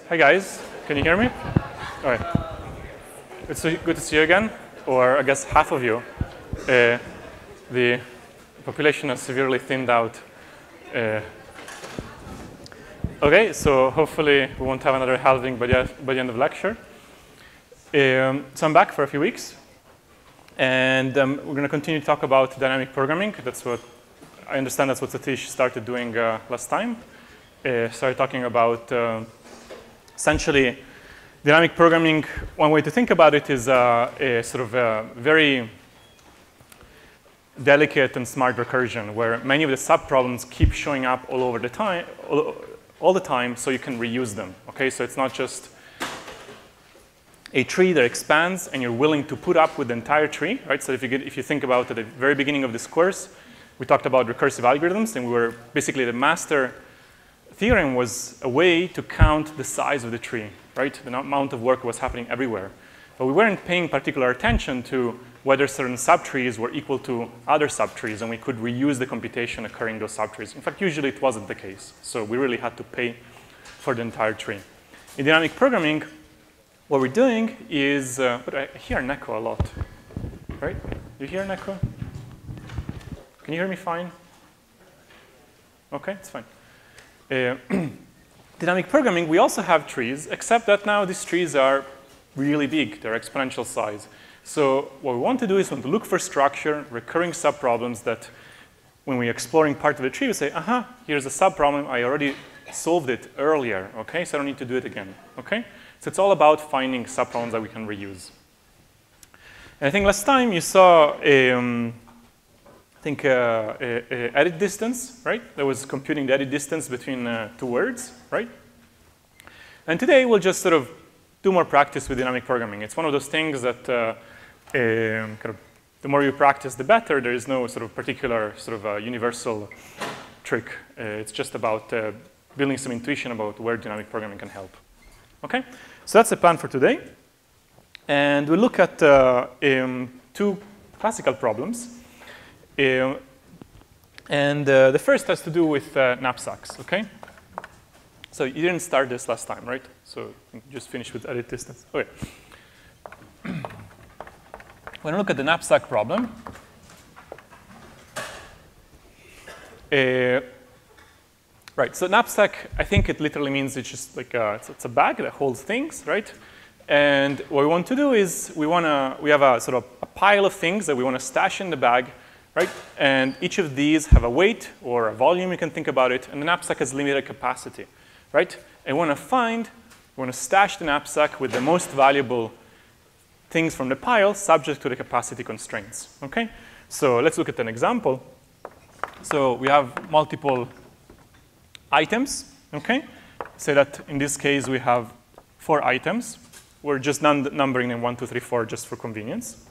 Hi guys, can you hear me? All right. It's so good to see you again, or I guess half of you. The population has severely thinned out. Okay, so hopefully we won't have another halving by the end of the lecture. So I'm back for a few weeks, and we're going to continue to talk about dynamic programming. That's what I understand. That's what Satish started doing last time. Started talking about essentially dynamic programming. One way to think about it is a sort of a very delicate and smart recursion, where many of the subproblems keep showing up all the time, so you can reuse them. Okay, so it's not just a tree that expands, and you're willing to put up with the entire tree, right? So if you think about at the very beginning of this course, we talked about recursive algorithms, and we were basically the master theorem was a way to count the size of the tree, right? The amount of work was happening everywhere. But we weren't paying particular attention to whether certain subtrees were equal to other subtrees, and we could reuse the computation occurring in those subtrees. In fact, usually it wasn't the case. So we really had to pay for the entire tree. In dynamic programming, what we're doing is, but I hear an echo a lot, right? You hear an echo? Can you hear me fine? Okay, it's fine. Dynamic programming, we also have trees, except that now these trees are really big. They're exponential size. So what we want to do is we want to look for structure, recurring subproblems that when we're exploring part of the tree, we say, aha, here's a subproblem. I already solved it earlier, okay? So I don't need to do it again, okay? So it's all about finding subproblems that we can reuse. And I think last time you saw edit distance, right? That was computing the edit distance between two words, right? And today we'll just sort of do more practice with dynamic programming. It's one of those things that kind of the more you practice, the better. There is no sort of particular sort of universal trick. It's just about building some intuition about where dynamic programming can help. Okay, so that's the plan for today. And we'll look at two classical problems. The first has to do with knapsacks, okay? So you didn't start this last time, right? So you just finished with edit distance. Okay. When I look at the knapsack problem, right, so knapsack, I think it literally means it's just like it's a bag that holds things, right? And what we want to do is we have a sort of a pile of things that we want to stash in the bag, right? And each of these have a weight or a volume, you can think about it, and the knapsack has limited capacity, right? And we want to stash the knapsack with the most valuable things from the pile subject to the capacity constraints, okay? So let's look at an example. So we have multiple items, okay? Say that in this case we have 4 items. We're just numbering them 1, 2, 3, 4 just for convenience.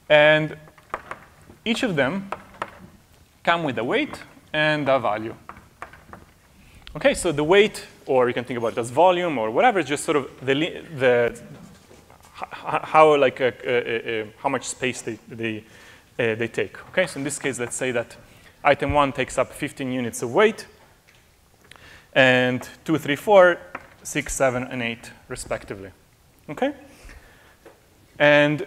And each of them come with a weight and a value. Okay, so the weight, or you can think about it as volume or whatever, is just sort of how much space they take. Okay, so in this case, let's say that item 1 takes up 15 units of weight, and 2, 3, 4, 6, 7, and 8, respectively. Okay, and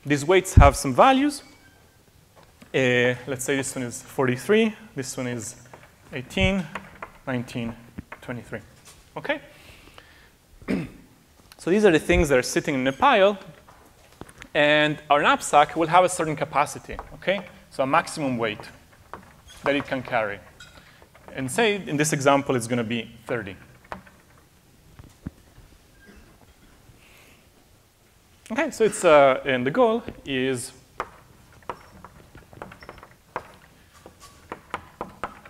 these weights have some values. Let's say this one is 43, this one is 18, 19, 23. Okay? So these are the things that are sitting in the pile, and our knapsack will have a certain capacity, okay? So a maximum weight that it can carry. And say, in this example, it's going to be 30. Okay, so it's, and the goal is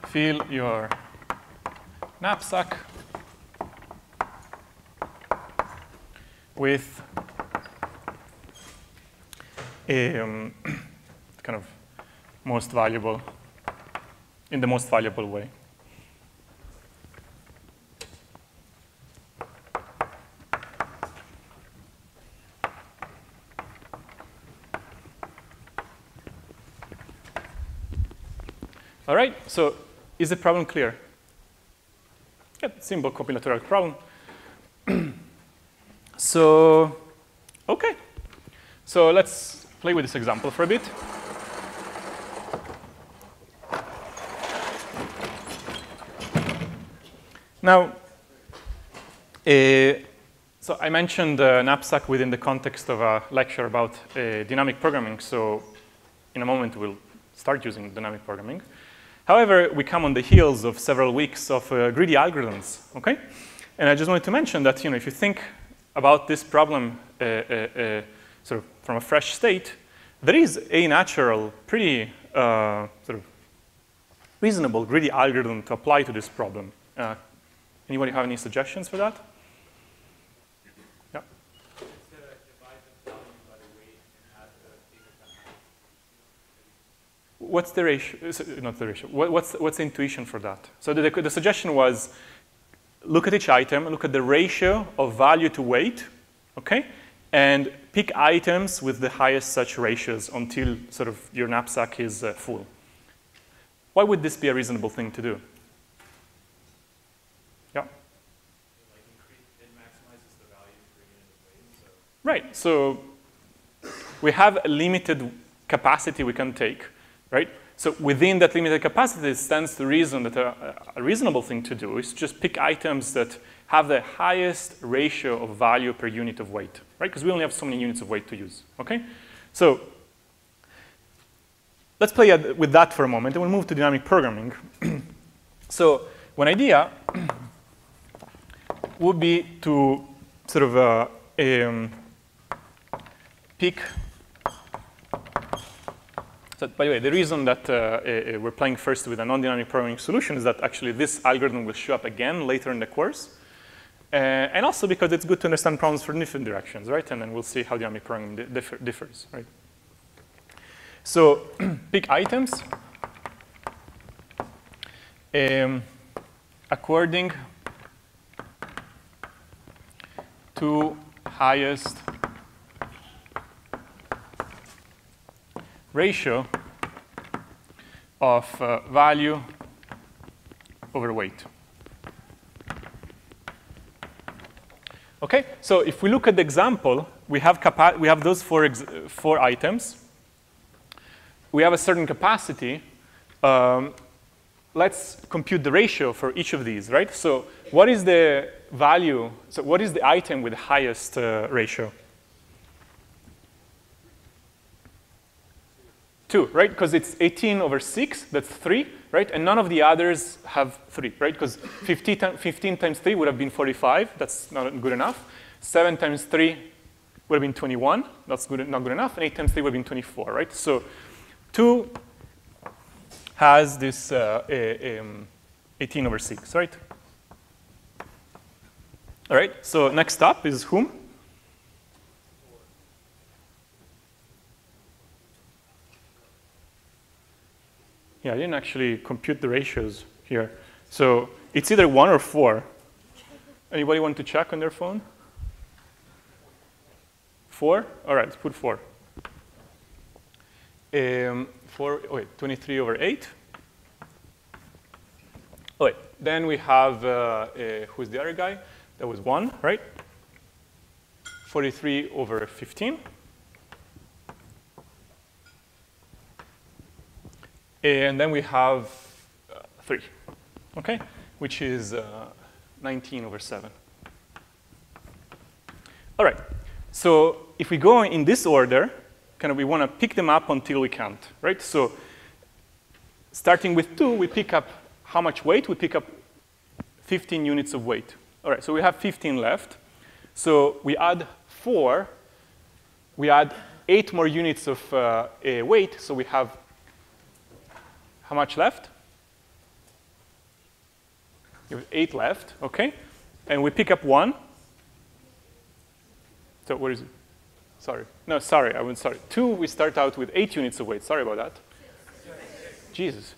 fill your knapsack with kind of most valuable, in the most valuable way. All right, so is the problem clear? Yeah, simple combinatorial problem. So, OK. So let's play with this example for a bit. Now, so I mentioned knapsack within the context of a lecture about dynamic programming. So in a moment, we'll start using dynamic programming. However, we come on the heels of several weeks of greedy algorithms, OK? And I just wanted to mention that if you think about this problem sort of from a fresh state, there is a natural, pretty sort of reasonable greedy algorithm to apply to this problem. Anybody have any suggestions for that? Yeah. Instead of divide the value by the weight and add the bigger time. What's the ratio? Not the ratio. What's the intuition for that? So the suggestion was look at each item, look at the ratio of value to weight, OK? And pick items with the highest such ratios until sort of your knapsack is full. Why would this be a reasonable thing to do? Yeah. It maximizes the value per unit of weight. So. Right. So we have a limited capacity we can take, right? So within that limited capacity, it stands to reason that a reasonable thing to do is just pick items that have the highest ratio of value per unit of weight, right? Because we only have so many units of weight to use, OK? So let's play with that for a moment, and we'll move to dynamic programming. So one idea would be to sort of pick. So by the way, the reason that we're playing first with a non-dynamic programming solution is that actually this algorithm will show up again later in the course. And also because it's good to understand problems for different directions, right? And then we'll see how dynamic programming differs, right? So pick items according to highest ratio of value over weight. OK, so if we look at the example, we have those four items. We have a certain capacity. Let's compute the ratio for each of these, right? So what is the value? So what is the item with the highest ratio? 2, right? Because it's 18 over 6, that's 3, right? And none of the others have 3, right? Because 15 times 3 would have been 45. That's not good enough. 7 times 3 would have been 21. That's not good enough. And 8 times 3 would have been 24, right? So 2 has this 18 over 6, right? All right, so next up is whom? Yeah, I didn't actually compute the ratios here. So it's either 1 or 4. Anybody want to check on their phone? 4? All right, let's put 4. 23 over 8. Oh, wait. Then we have, who's the other guy? That was 1, right? 43 over 15. And then we have 3, OK? Which is 19 over 7. All right. So if we go in this order, kind of we want to pick them up until we can't, right? So starting with 2, we pick up how much weight? We pick up 15 units of weight. All right, so we have 15 left. So we add 4. We add 8 more units of weight. So we have how much left? You have 8 left, OK? And we pick up 1. So what is it? Sorry. No, sorry, I was sorry. 2, we start out with 8 units of weight. Sorry about that. Jesus.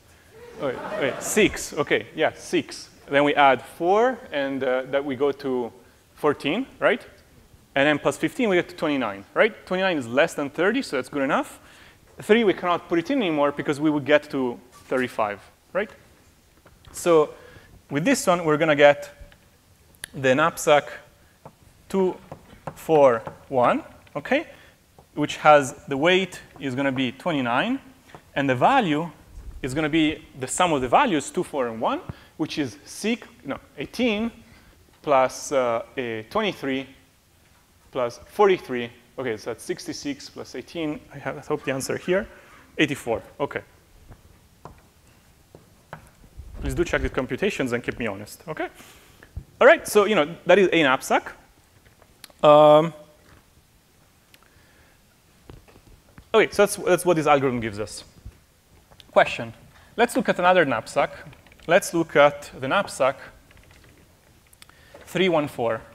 Wait, 6. OK, yeah, 6. Then we add 4, and that we go to 14, right? And then plus 15, we get to 29, right? 29 is less than 30, so that's good enough. 3, we cannot put it in anymore because we would get to 35, right? So with this one, we're going to get the knapsack to 4, 1, okay? Which has the weight is going to be 29, and the value is going to be the sum of the values 2, 4, and 1, which is 18 plus 23 plus 43. Okay, so that's 66 plus 18. I hope the answer here. 84. Okay. Please do check the computations and keep me honest. Okay. All right. So that is a knapsack. Okay. So that's what this algorithm gives us. Question. Let's look at another knapsack. Let's look at the knapsack 314.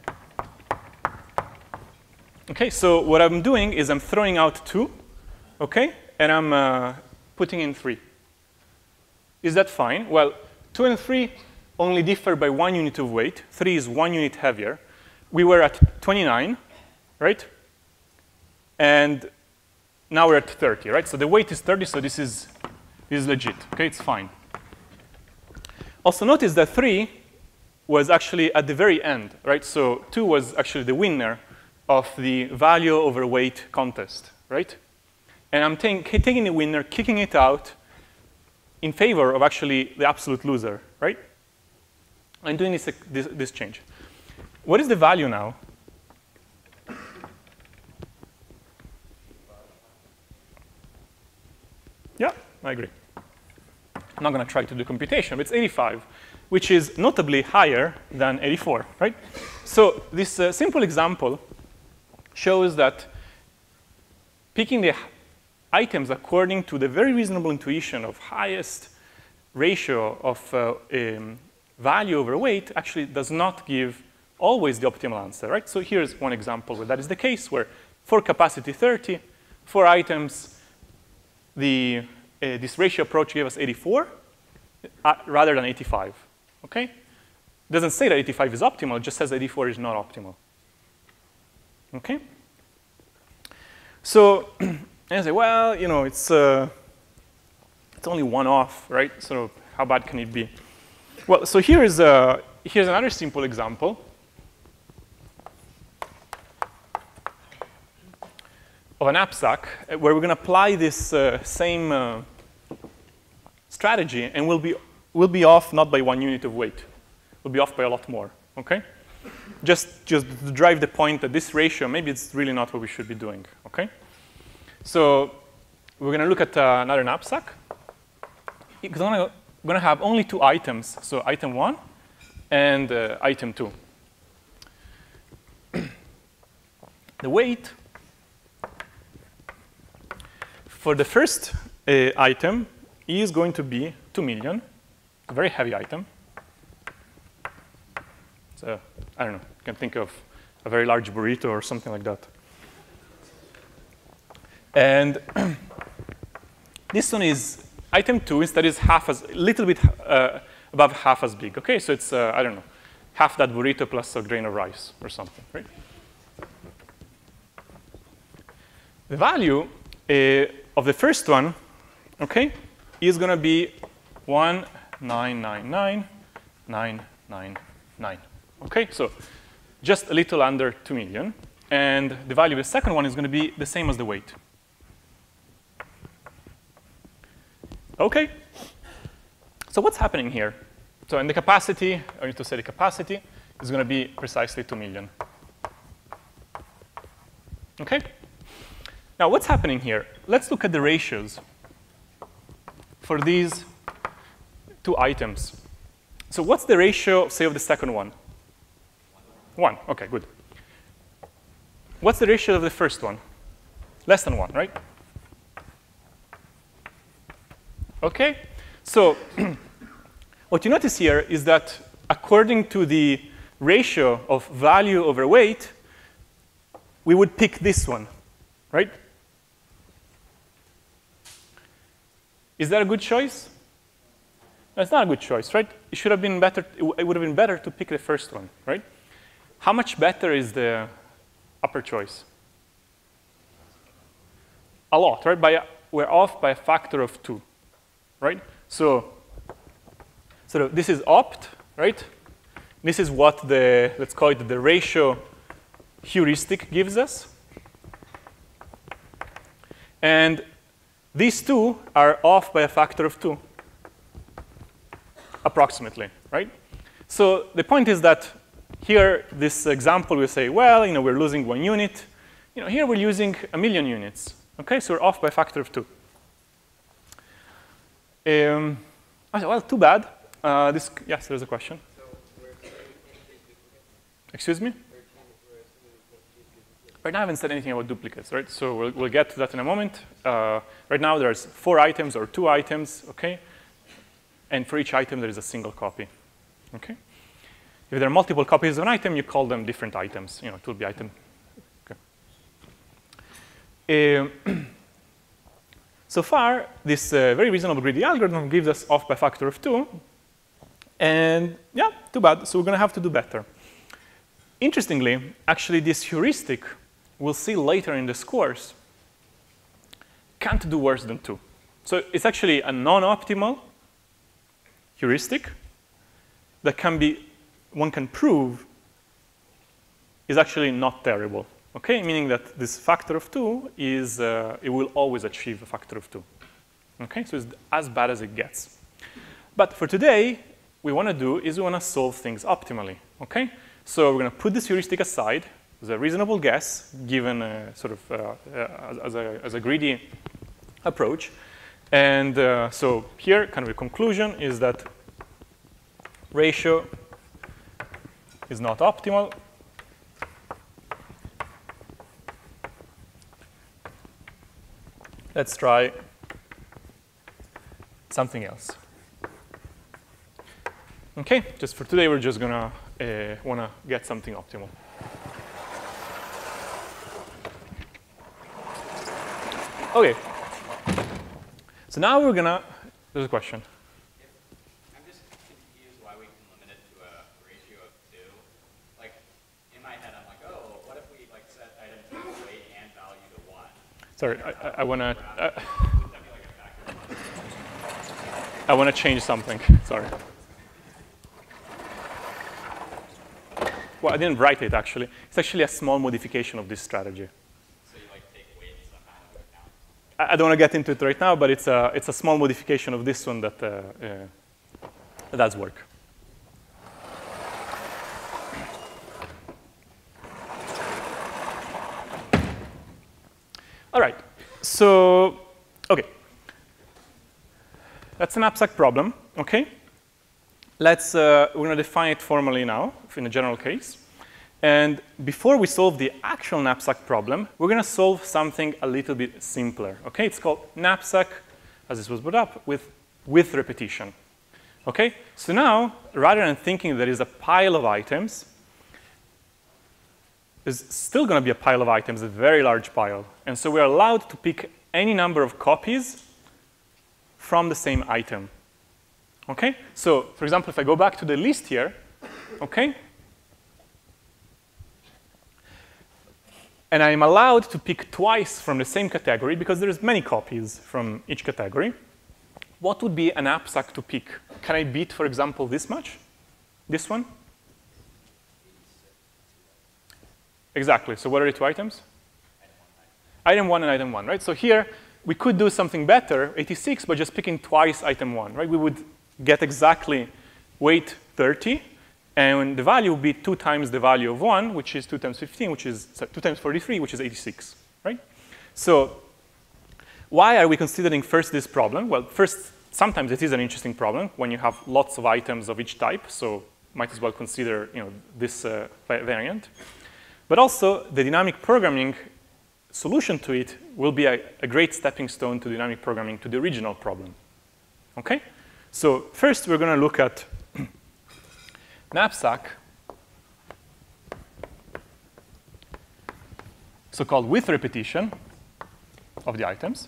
Okay, so what I'm doing is I'm throwing out 2, okay, and I'm putting in 3. Is that fine? Well, 2 and 3 only differ by 1 unit of weight. 3 is 1 unit heavier. We were at 29, right? And now we're at 30, right? So the weight is 30, so this is legit. Okay, it's fine. Also notice that 3 was actually at the very end, right? So 2 was actually the winner of the value over weight contest, right? And I'm taking the winner, kicking it out in favor of actually the absolute loser, right? I'm doing this change. What is the value now? Yeah, I agree. I'm not going to try to do computation, but it's 85, which is notably higher than 84, right? So this simple example shows that picking the items according to the very reasonable intuition of highest ratio of value over weight actually does not give always the optimal answer, right? So here's one example where that is the case, where for capacity 30, for items, this ratio approach gave us 84 rather than 85, okay? It doesn't say that 85 is optimal, it just says 84 is not optimal. Okay? So, and I say, well, it's only one off, right? So how bad can it be? Well, so here's another simple example of a knapsack where we're going to apply this same strategy, and we'll be off not by 1 unit of weight. We'll be off by a lot more, okay? Just to drive the point that this ratio, maybe it's really not what we should be doing, okay? So we're going to look at another knapsack. Because I'm going to have only 2 items, so item 1 and item 2. The weight for the first item is going to be 2 million, a very heavy item. So I don't know, you can think of a very large burrito or something like that. And this one is item 2, instead is a little bit above half as big. Okay, so it's, I don't know, half that burrito plus a grain of rice or something, right? The value of the first one, okay, is going to be 1,999,999. Okay, so just a little under 2 million. And the value of the second one is going to be the same as the weight. Okay, so what's happening here? So in the capacity, I need to say the capacity is going to be precisely 2 million. Okay? Now what's happening here? Let's look at the ratios for these 2 items. So what's the ratio, say, of the second one? 1. Okay, good. What's the ratio of the first one? Less than 1, right? Okay, so what you notice here is that according to the ratio of value over weight, we would pick this one, right? Is that a good choice? No, it's not a good choice, right? It should have been better. It would have been better to pick the first one, right? How much better is the upper choice? A lot, right? We're off by a factor of 2. Right? So this is opt, right? This is what let's call it the ratio heuristic gives us. And these two are off by a factor of 2, approximately, right? So the point is that here, this example, we say, well, we're losing 1 unit. Here we're using 1,000,000 units. Okay, so we're off by a factor of 2. Well, too bad. Yes, there's a question. So we're assuming duplicates? Excuse me? Right now, I haven't said anything about duplicates, right? So we'll get to that in a moment. Right now, there's 4 items or 2 items, okay? And for each item, there is a single copy, okay? If there are multiple copies of an item, you call them different items. It will be item. Okay. So far, this very reasonable greedy algorithm gives us off by a factor of 2. And yeah, too bad. So we're going to have to do better. Interestingly, actually, this heuristic, we'll see later in this course, can't do worse than 2. So it's actually a non-optimal heuristic that one can prove is actually not terrible. Okay, meaning that this factor of 2 is, it will always achieve a factor of 2. Okay, so it's as bad as it gets. But for today, we want to solve things optimally. Okay, so we're going to put this heuristic aside as a reasonable guess, given as a greedy approach. And so here, kind of a conclusion is that ratio is not optimal. Let's try something else. Okay, just for today, we're just gonna wanna get something optimal. Okay. So now we're gonna. There's a question. I'm just confused why we can limit it to a ratio of 2. Like in my head, I'm like, oh, what if we set item 2's weight and value to 1? Sorry, I want to change something. Sorry. Well, I didn't write it, actually. It's actually a small modification of this strategy. So you take weight somehow into account? I don't want to get into it right now, but it's a small modification of this one that does work. All right, so, OK. That's an knapsack problem, OK? We're going to define it formally now in a general case. And before we solve the actual knapsack problem, we're going to solve something a little bit simpler, OK? It's called knapsack, as this was brought up, with repetition, OK? So now, rather than thinking there is a pile of items, there's still going to be a pile of items, a very large pile. And so we're allowed to pick any number of copies from the same item. OK? So, for example, if I go back to the list here, OK? And I'm allowed to pick twice from the same category because there's many copies from each category. What would be a knapsack to pick? Can I beat, for example, this much? This one? Exactly. So what are the 2 items? Item 1 and item 1, right? So here, we could do something better, 86, by just picking twice item 1, right? We would get exactly weight 30, and the value would be 2 times the value of 1, which is 2 times 15, which is 2 times 43, which is 86, right? So why are we considering first this problem? Well, first, sometimes it is an interesting problem when you have lots of items of each type, so might as well consider this variant. But also, the dynamic programming solution to it will be a great stepping stone to dynamic programming to the original problem. OK? So first, we're going to look at knapsack, so-called with repetition of the items.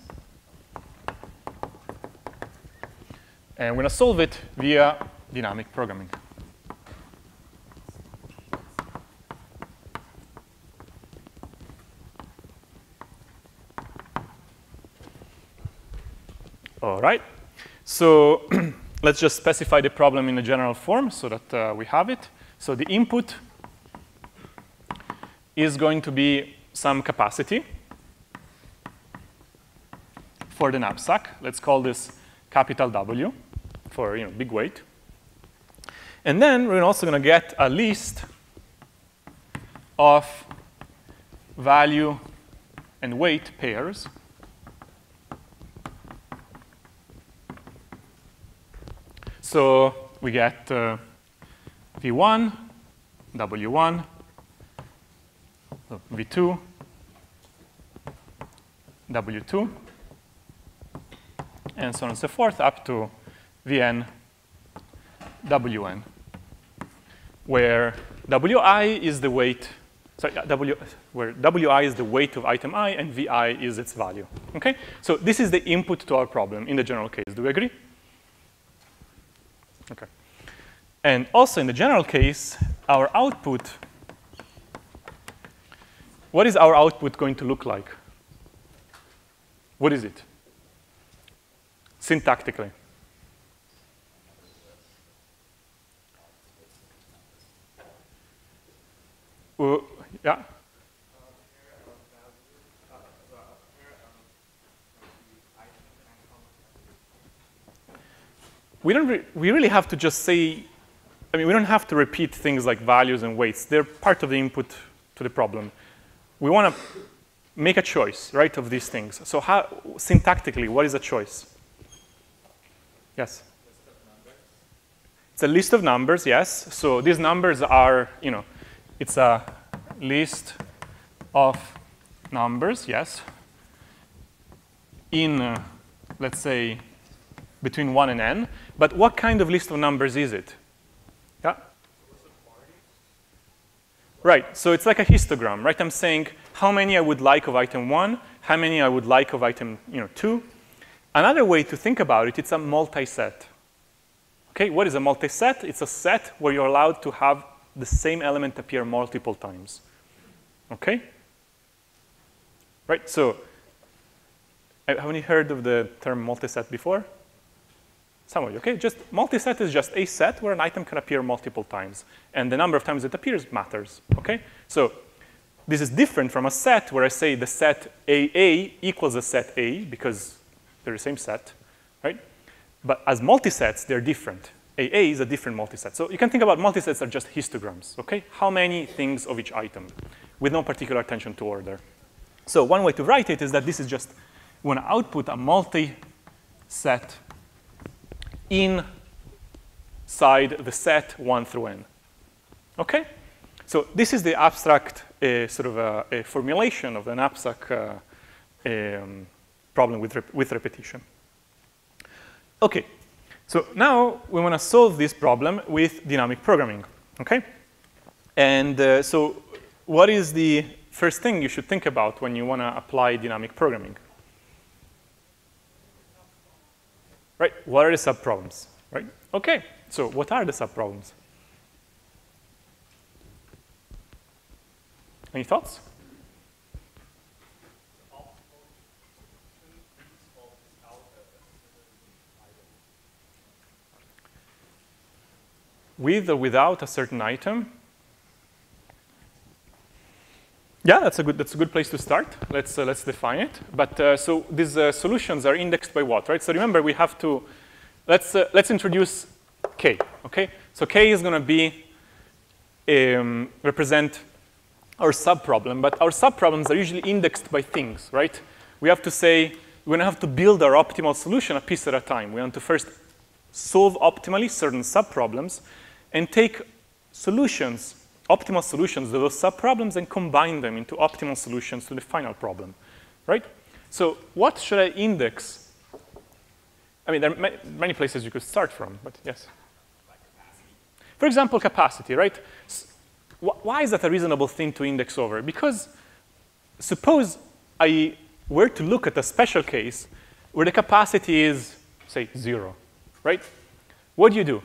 And we're going to solve it via dynamic programming. All right. So let's just specify the problem in a general form so that we have it. So the input is going to be some capacity for the knapsack. Let's call this capital W for big weight. And then we're also going to get a list of value and weight pairs. So we get V1, W1, V2, W2, and so on and so forth up to Vn, Wn, where Wi is the weight, where Wi is the weight of item I and Vi is its value. Okay? So this is the input to our problem in the general case. Do we agree? Okay. And also in the general case, our output, what is our output going to look like? What is it? Syntactically. Yeah? We really have to just say, we don't have to repeat things like values and weights. They're part of the input to the problem. We want to make a choice, right, of these things. So syntactically, what is a choice? Yes? List of numbers. It's a list of numbers, yes. So these numbers are, it's a list of numbers, yes, in, let's say, between 1 and n. But what kind of list of numbers is it? Yeah? Right, so it's like a histogram, right? I'm saying how many I would like of item 1, how many I would like of item 2. Another way to think about it, it's a multi-set. Okay, what is a multi-set? It's a set where you're allowed to have the same element appear multiple times. Okay? Right, so haven't you heard of the term multi-set before? Some of you, okay? Just multi-set is just a set where an item can appear multiple times. And the number of times it appears matters, okay? So this is different from a set where I say the set AA equals a set A because they're the same set, right? But as multi-sets, they're different. AA is a different multi-set. So you can think about multi-sets are just histograms, okay? How many things of each item with no particular attention to order. So one way to write it is that this is just, we want to output a multi-set inside the set 1 through n. Okay? So this is the abstract sort of a formulation of an abstract problem with repetition. Okay. So now we want to solve this problem with dynamic programming. Okay? And so what is the first thing you should think about when you want to apply dynamic programming? Right, what are the subproblems, right? Okay, so what are the subproblems? Any thoughts? With or without a certain item? Yeah, that's a good place to start. Let's define it. But so these solutions are indexed by what, right? So remember, we have to let's introduce k. Okay, so k is going to be represent our subproblem, but our subproblems are usually indexed by things, right? We have to say we're going to have to build our optimal solution a piece at a time. We want to first solve optimally certain subproblems and take solutions. Optimal solutions to those subproblems and combine them into optimal solutions to the final problem, right? So what should I index? I mean, there are many places you could start from, but yes. Like capacity. For example, capacity, right? Why is that a reasonable thing to index over? Because suppose I were to look at a special case where the capacity is, say, 0, right? What do?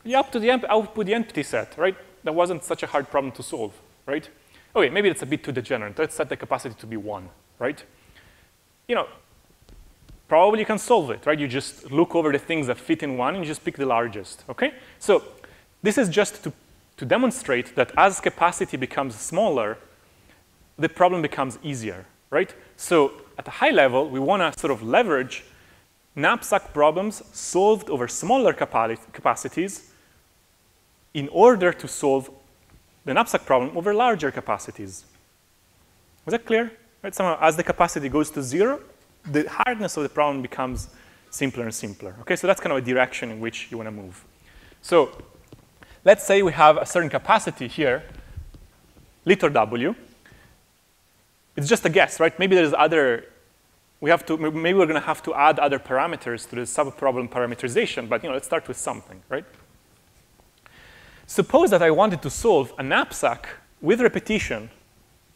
You output the empty set, right? That wasn't such a hard problem to solve, right? Okay, maybe it's a bit too degenerate. Let's set the capacity to be 1, right? Probably you can solve it, right? You just look over the things that fit in 1 and you just pick the largest, okay? So this is just to to demonstrate that as capacity becomes smaller, the problem becomes easier, right? So at a high level, we want to sort of leverage knapsack problems solved over smaller capacities in order to solve the knapsack problem over larger capacities. Was that clear? Right? Somehow, as the capacity goes to 0, the hardness of the problem becomes simpler and simpler. Okay, so that's kind of a direction in which you want to move. So let's say we have a certain capacity here, little w. It's just a guess, right? Maybe there's other. Maybe we're going to have to add other parameters to the subproblem parameterization. But let's start with something, right? Suppose that I wanted to solve a knapsack with repetition,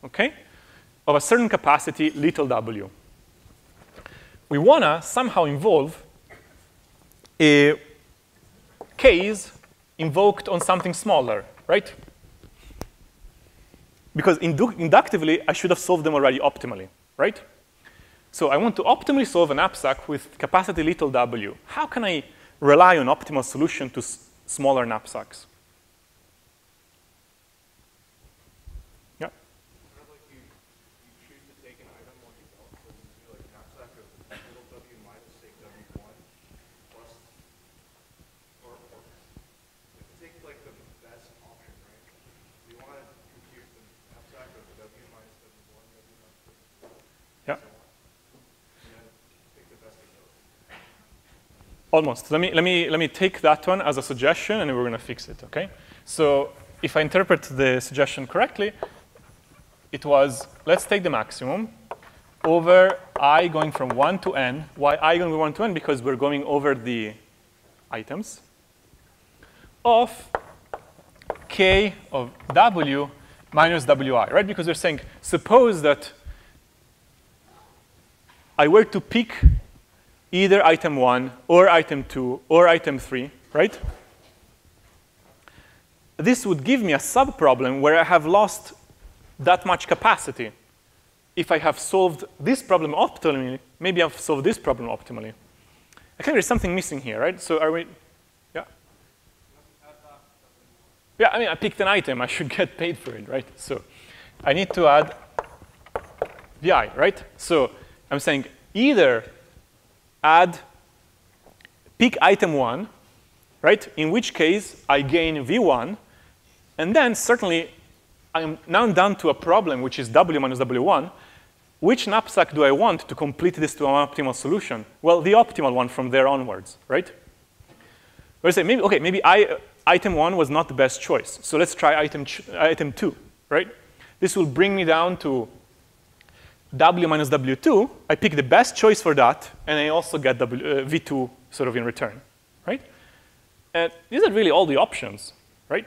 okay, of a certain capacity, little w. We want to somehow involve a case invoked on something smaller, right? Because inductively, I should have solved them already optimally, right? So I want to optimally solve a knapsack with capacity little w. How can I rely on optimal solution to smaller knapsacks? Yeah. Kind of like you choose to take an item when you don't. So you do like knapsack of little w minus say w1 plus, or if you take like the best option, right? You want to compute the knapsack of w minus w1, w minus w2, Yeah. and so on. And then pick the best of those. Almost. Let me take that one as a suggestion, and then we're going to fix it, OK? So if I interpret the suggestion correctly, it was, let's take the maximum over I going from 1 to n. Why I going from 1 to n? Because we're going over the items of k of w minus wi, right? Because we're saying, suppose that I were to pick either item 1 or item 2 or item 3, right? This would give me a subproblem where I have lost that much capacity. If I have solved this problem optimally, maybe I've solved this problem optimally. I think there's something missing here, right? So are we, yeah? Yeah, I mean, I picked an item. I should get paid for it, right? So I need to add vi, right? So I'm saying either pick item 1, right? In which case, I gain v1. And then certainly, I'm now down to a problem, which is w minus w1. Which knapsack do I want to complete this to an optimal solution? Well, the optimal one from there onwards, right? Let's say, maybe, OK, maybe item 1 was not the best choice. So let's try item 2, right? This will bring me down to w minus w2. I pick the best choice for that, and I also get v2 sort of in return, right? And these are really all the options, right?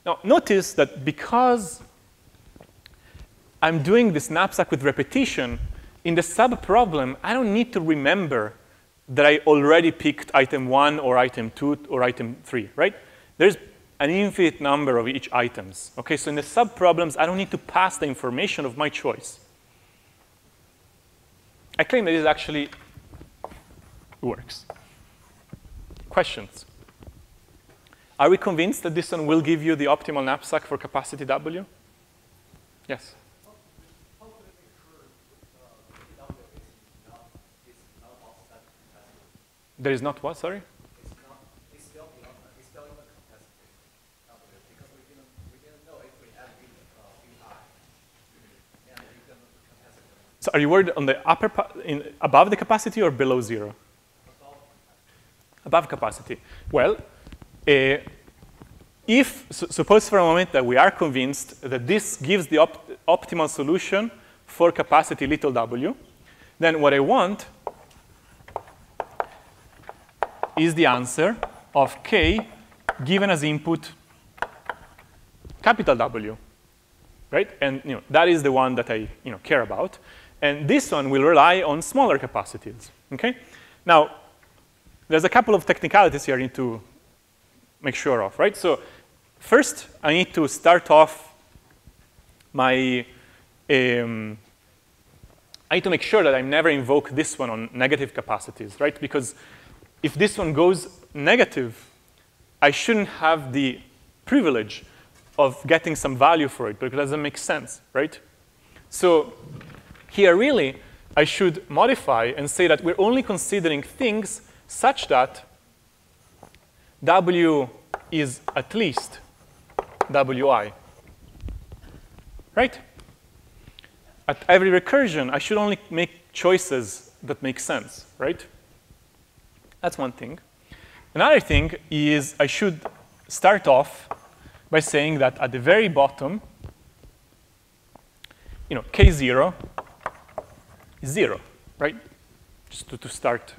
Now, notice that because I'm doing this knapsack with repetition, in the subproblem, I don't need to remember that I already picked item 1 or item 2 or item 3, right? There's an infinite number of each items. OK, so in the subproblems, I don't need to pass the information of my choice. I claim that this actually works. Questions? Are we convinced that this one will give you the optimal knapsack for capacity W? Yes? How could it occur is not offset capacity? There is not what, sorry? It's still in the capacity because we didn't know if we add VI and we can capacity. So are you worried on the upper above the capacity or below 0? Above capacity. Well, suppose for a moment that we are convinced that this gives the optimal solution for capacity little w, then what I want is the answer of k given as input capital W, right? And that is the one that I care about. And this one will rely on smaller capacities, okay? Now, there's a couple of technicalities here I need to make sure of, right? So first, I need to start off my, I need to make sure that I never invoke this one on negative capacities, right? Because if this one goes negative, I shouldn't have the privilege of getting some value for it, because it doesn't make sense, right? So here, really, I should modify and say that we're only considering things such that W is at least Wi. Right? At every recursion, I should only make choices that make sense, right? That's one thing. Another thing is I should start off by saying that at the very bottom, K0 is 0, right? Just to start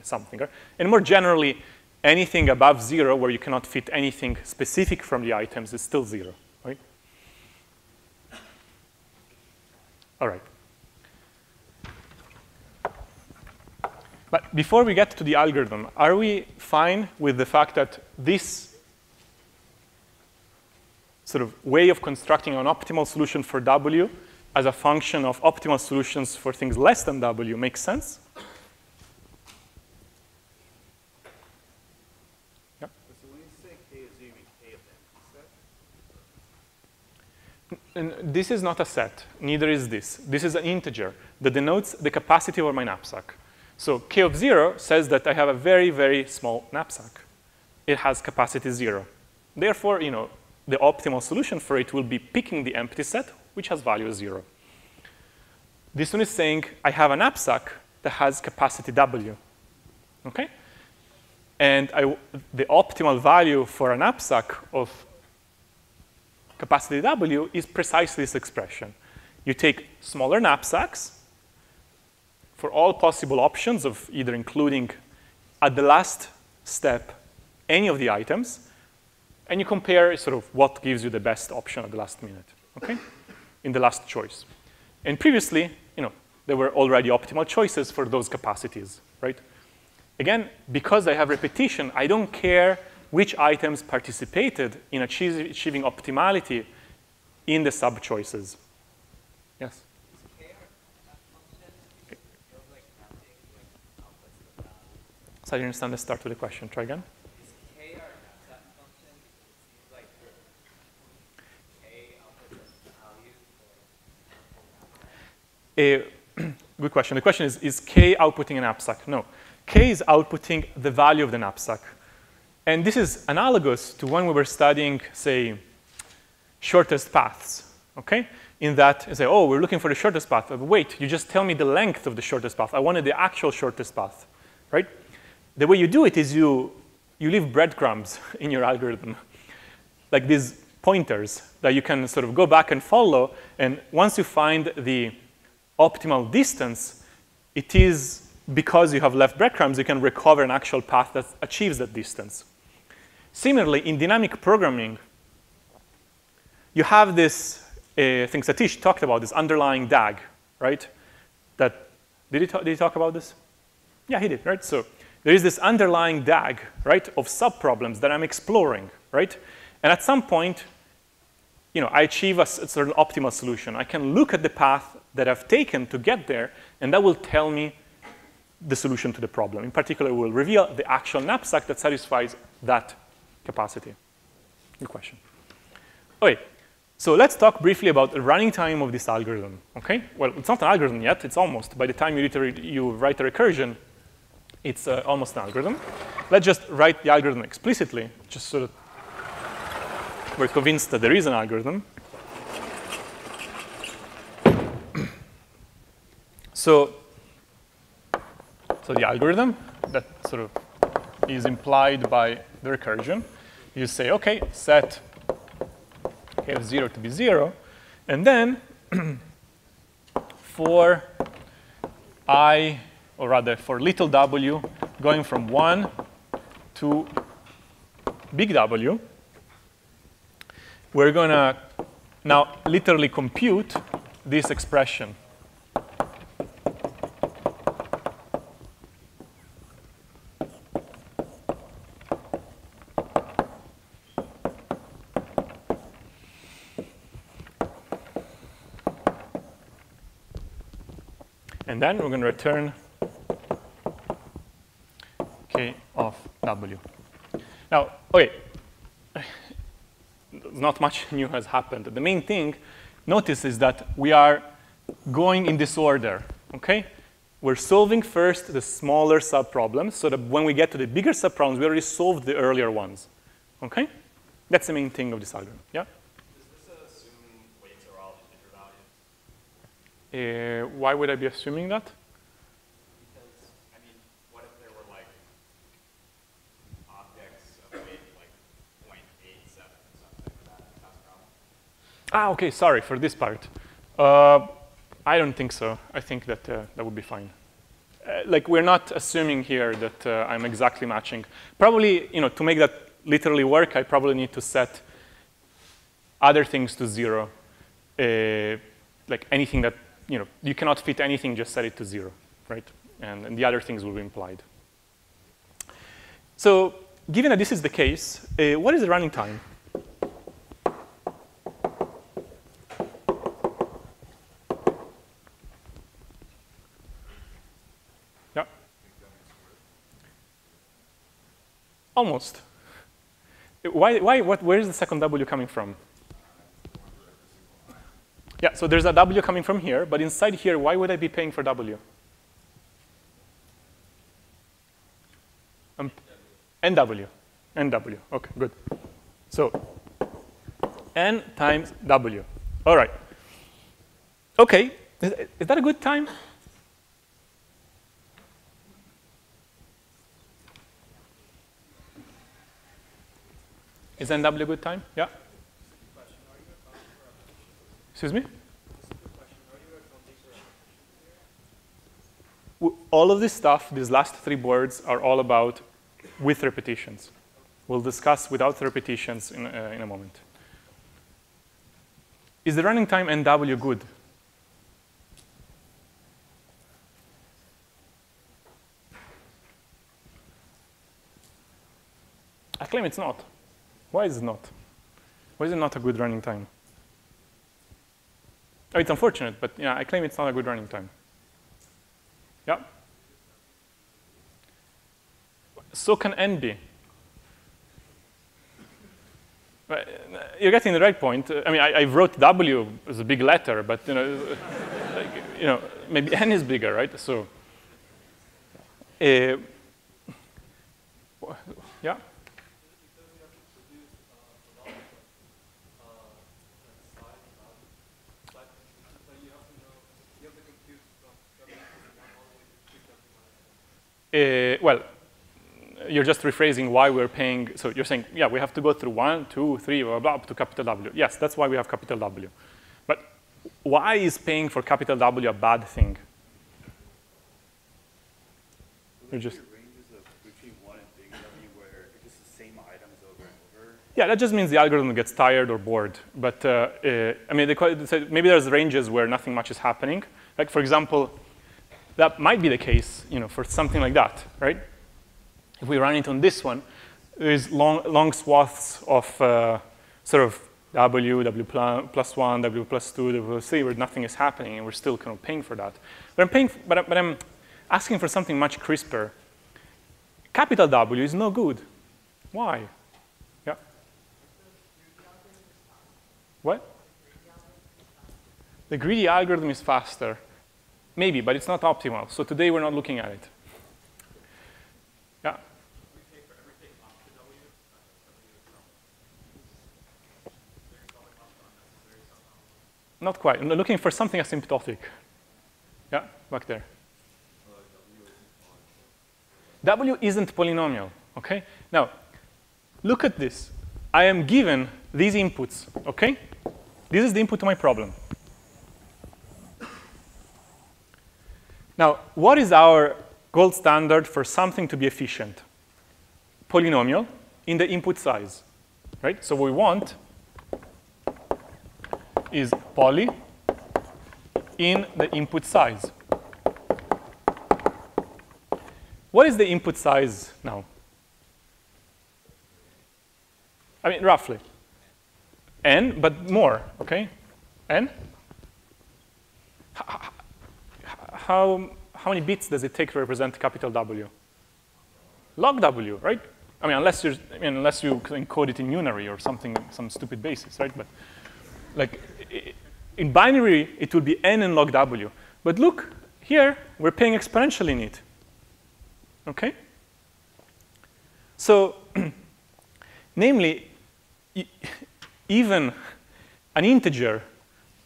something. Right? And more generally, anything above 0 where you cannot fit anything specific from the items is still 0, right? All right. But before we get to the algorithm, are we fine with the fact that this sort of way of constructing an optimal solution for W as a function of optimal solutions for things less than W makes sense? Yeah. So when you say K is 0, you mean K of n set? And this is not a set. Neither is this. This is an integer that denotes the capacity of my knapsack. So K of 0 says that I have a very, very small knapsack. It has capacity 0. Therefore, the optimal solution for it will be picking the empty set, which has value 0. This one is saying I have a knapsack that has capacity W. Okay? And the optimal value for a knapsack of capacity W is precisely this expression. You take smaller knapsacks for all possible options of either including at the last step any of the items, and you compare sort of what gives you the best option at the last minute, okay? In the last choice. And previously, there were already optimal choices for those capacities, right? Again, because I have repetition, I don't care which items participated in achieving optimality in the sub-choices. Yes? So I didn't understand the start of the question. Try again. Good question. The question is K outputting a knapsack? No. K is outputting the value of the knapsack. And this is analogous to when we were studying, say, shortest paths, okay? In that, you say, oh, we're looking for the shortest path. But wait, you just tell me the length of the shortest path. I wanted the actual shortest path, right? The way you do it is you leave breadcrumbs in your algorithm, like these pointers that you can sort of go back and follow. And once you find the optimal distance, it is because you have left breadcrumbs, you can recover an actual path that achieves that distance. Similarly, in dynamic programming, you have this thing Satish talked about, this underlying DAG, right? Did he talk about this? Yeah, he did, right? So there is this underlying DAG, right, of sub-problems that I'm exploring, right? And at some point, I achieve a certain optimal solution. I can look at the path that I've taken to get there, and that will tell me the solution to the problem. In particular, it will reveal the actual knapsack that satisfies that capacity. Good question. Okay, so let's talk briefly about the running time of this algorithm, okay? Well, it's not an algorithm yet. It's almost. By the time you write a recursion, it's almost an algorithm. Let's just write the algorithm explicitly, just so that we're convinced that there is an algorithm. So the algorithm that sort of is implied by the recursion, you say, OK, set K of 0 to be 0. And then for I, or rather for little w, going from 1 to big W, we're going to now literally compute this expression. And then we're going to return K of W. Now, OK, not much new has happened. The main thing, notice, is that we are going in this order, okay? We're solving first the smaller subproblems so that when we get to the bigger subproblems, we already solved the earlier ones, okay? That's the main thing of this algorithm, yeah? Does this assume weights are all integer values? Why would I be assuming that? Because, I mean, what if there were like objects of weight like 0.87 or something for that class problem? Ah, okay, sorry for this part. I don't think so. I think that that would be fine. Like, we're not assuming here that I'm exactly matching. Probably, to make that literally work, I probably need to set other things to 0. Like anything that, you cannot fit anything, just set it to 0, right? And the other things will be implied. So given that this is the case, what is the running time? Yeah. Almost. Where is the second W coming from? Yeah, so there's a W coming from here, but inside here, why would I be paying for W? NW. NW. Okay, good. So N times W. All right. Okay, is that a good time? Is NW a good time? Yeah? Excuse me? All of this stuff, these last 3 words, are all about with repetitions. We'll discuss without repetitions in a moment. Is the running time NW good? I claim it's not. Why is it not? Why is it not a good running time? Oh, it's unfortunate, but yeah, I claim it's not a good running time. Yeah. So can N be. You're getting the right point. I mean, I wrote W as a big letter, but maybe N is bigger, right? So, yeah. Well, you're just rephrasing why we're paying. So you're saying, yeah, we have to go through 1, 2, 3, blah, blah, up to capital W. Yes, that's why we have capital W. But why is paying for capital W a bad thing? You're just ranges of between 1 and big W where it's just the same items over and over. yeah, that just means the algorithm gets tired or bored. But I mean, maybe there's ranges where nothing much is happening. Like, for example, that might be the case, for something like that, right? If we run it on this one, there's long swaths of sort of W, W plus 1, W plus 2, W plus 3, where nothing is happening, and we're still kind of paying for that. But I'm asking for something much crisper. Capital W is no good. Why? Yeah. What? The greedy algorithm is faster. Maybe, but it's not optimal. So today we're not looking at it. Yeah. Not quite. I'm looking for something asymptotic. Yeah, back there. W isn't polynomial, okay? Now, look at this. I am given these inputs, okay? This is the input to my problem. Now, what is our gold standard for something to be efficient? Polynomial in the input size, right? So what we want is poly in the input size. What is the input size now? I mean, roughly. N, but more, okay? N? How many bits does it take to represent capital W? Log W, right? I mean, unless you encode it in unary or something, some stupid basis, right? But like in binary, it would be n and log w. But look, here, we're paying exponentially in it. OK? So namely, even an integer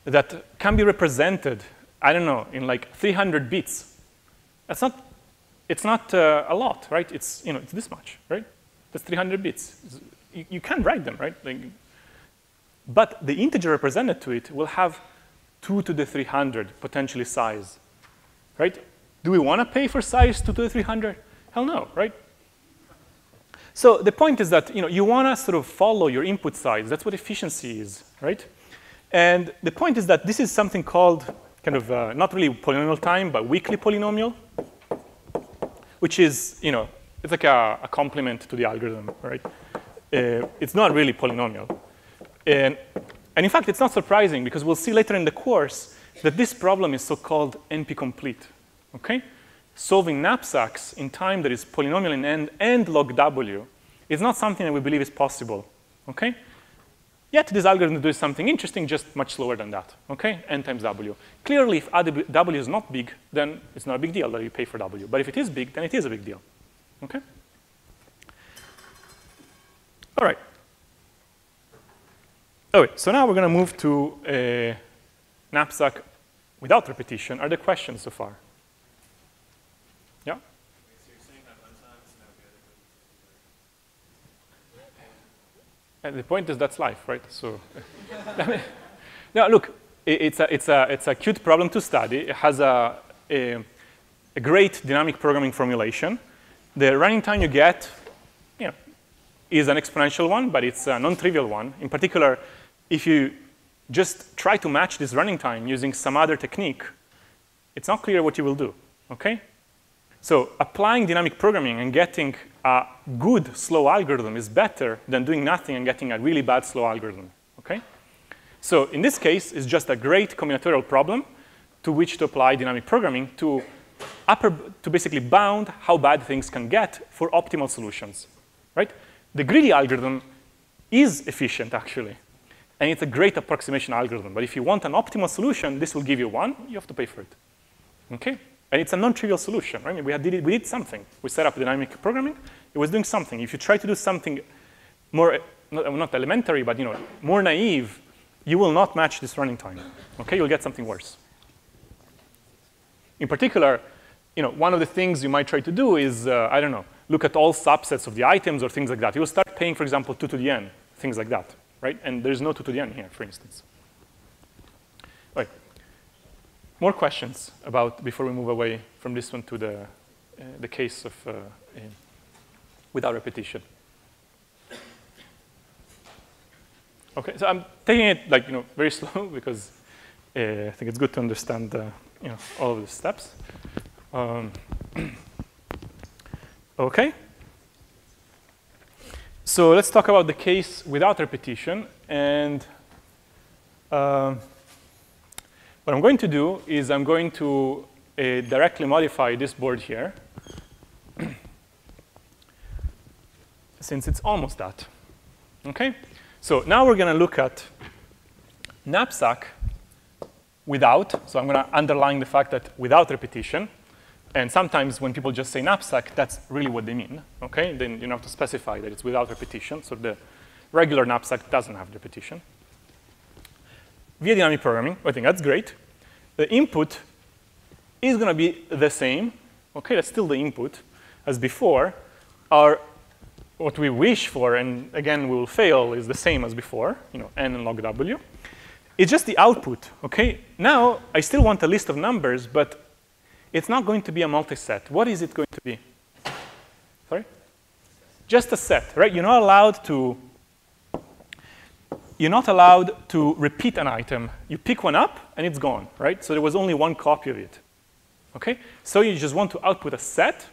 that can be represented, I don't know, in like 300 bits, it's not a lot, right? It's this much, right? That's 300 bits. You can write them, right? But the integer represented to it will have 2 to the 300 potentially size, right? Do we want to pay for size 2 to the 300? Hell no, right? So the point is that you want to sort of follow your input size. That's what efficiency is, right? And the point is that this is something called kind of not really polynomial time, but weakly polynomial, which is it's like a complement to the algorithm, right? It's not really polynomial. And in fact, it's not surprising because we'll see later in the course that this problem is so-called NP-complete, okay? Solving knapsacks in time that is polynomial in n and log w is not something that we believe is possible, okay? Yet this algorithm does something interesting, just much slower than that, okay? N times w. Clearly, if w is not big, then it's not a big deal that you pay for w. But if it is big, then it is a big deal, okay? All right. Okay, so now we're going to move to a knapsack without repetition. Are there questions so far? Yeah? So you're saying that runtime is no good? And the point is that's life, right? So, now look, it's a cute problem to study. It has a great dynamic programming formulation. The running time you get, is an exponential one, but it's a non-trivial one. In particular, if you just try to match this running time using some other technique, it's not clear what you will do, okay? So applying dynamic programming and getting a good slow algorithm is better than doing nothing and getting a really bad slow algorithm, okay? So in this case, it's just a great combinatorial problem to which to apply dynamic programming to basically bound how bad things can get for optimal solutions, right? The greedy algorithm is efficient, actually. And it's a great approximation algorithm. But if you want an optimal solution, this will give you one. You have to pay for it, okay? And it's a non-trivial solution, right? I mean, we did something. We set up dynamic programming. It was doing something. If you try to do something more, not elementary, but more naive, you will not match this running time, okay? You'll get something worse. In particular, one of the things you might try to do is, I don't know, look at all subsets of the items or things like that. You will start paying, for example, 2 to the n, things like that, right? And there's no 2 to the n here, for instance. All right. More questions before we move away from this one to the case of without repetition. Okay, so I'm taking it very slow because I think it's good to understand all of the steps. Okay. So let's talk about the case without repetition. And what I'm going to do is I'm going to directly modify this board here, since it's almost that. Okay. So now we're going to look at knapsack without. So I'm going to underline the fact that without repetition. And sometimes when people just say knapsack, that's really what they mean, okay? Then you don't have to specify that it's without repetition. So the regular knapsack doesn't have repetition. Via dynamic programming, I think that's great. The input is going to be the same. Okay, that's still the input as before. What we wish for, and again, we will fail, is the same as before, n and log w. It's just the output, okay? Now, I still want a list of numbers, but it's not going to be a multiset. What is it going to be? Sorry? Just a set, right? You're not allowed to repeat an item. You pick one up, and it's gone, right? So there was only one copy of it, okay? So you just want to output a set,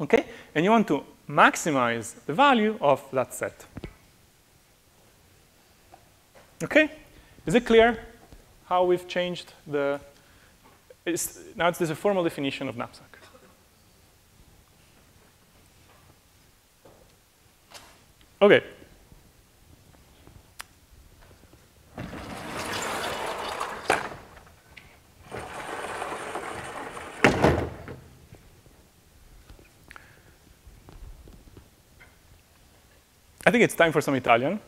okay? And you want to maximize the value of that set. Okay? Is it clear how we've changed the... Now there's a formal definition of knapsack. OK. I think it's time for some Italian.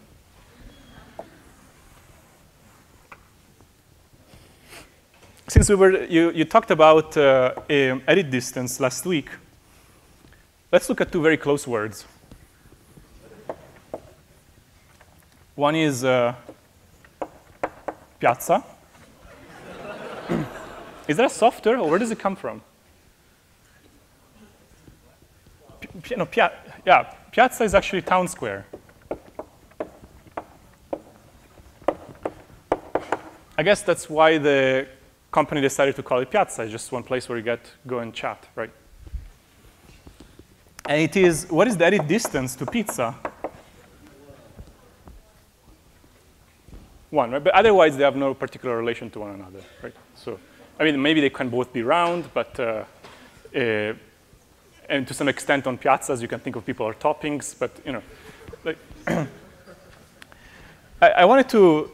Since you talked about edit distance last week, let's look at two very close words. One is piazza. Is that a software, or where does it come from? Yeah, piazza is actually town square. I guess that's why the company decided to call it piazza. It's just one place where you go and chat, right? And it is, what is the edit distance to pizza? 1, right? But otherwise, they have no particular relation to one another, right? So, I mean, maybe they can both be round, but and to some extent on piazzas, you can think of people or toppings, but like I wanted to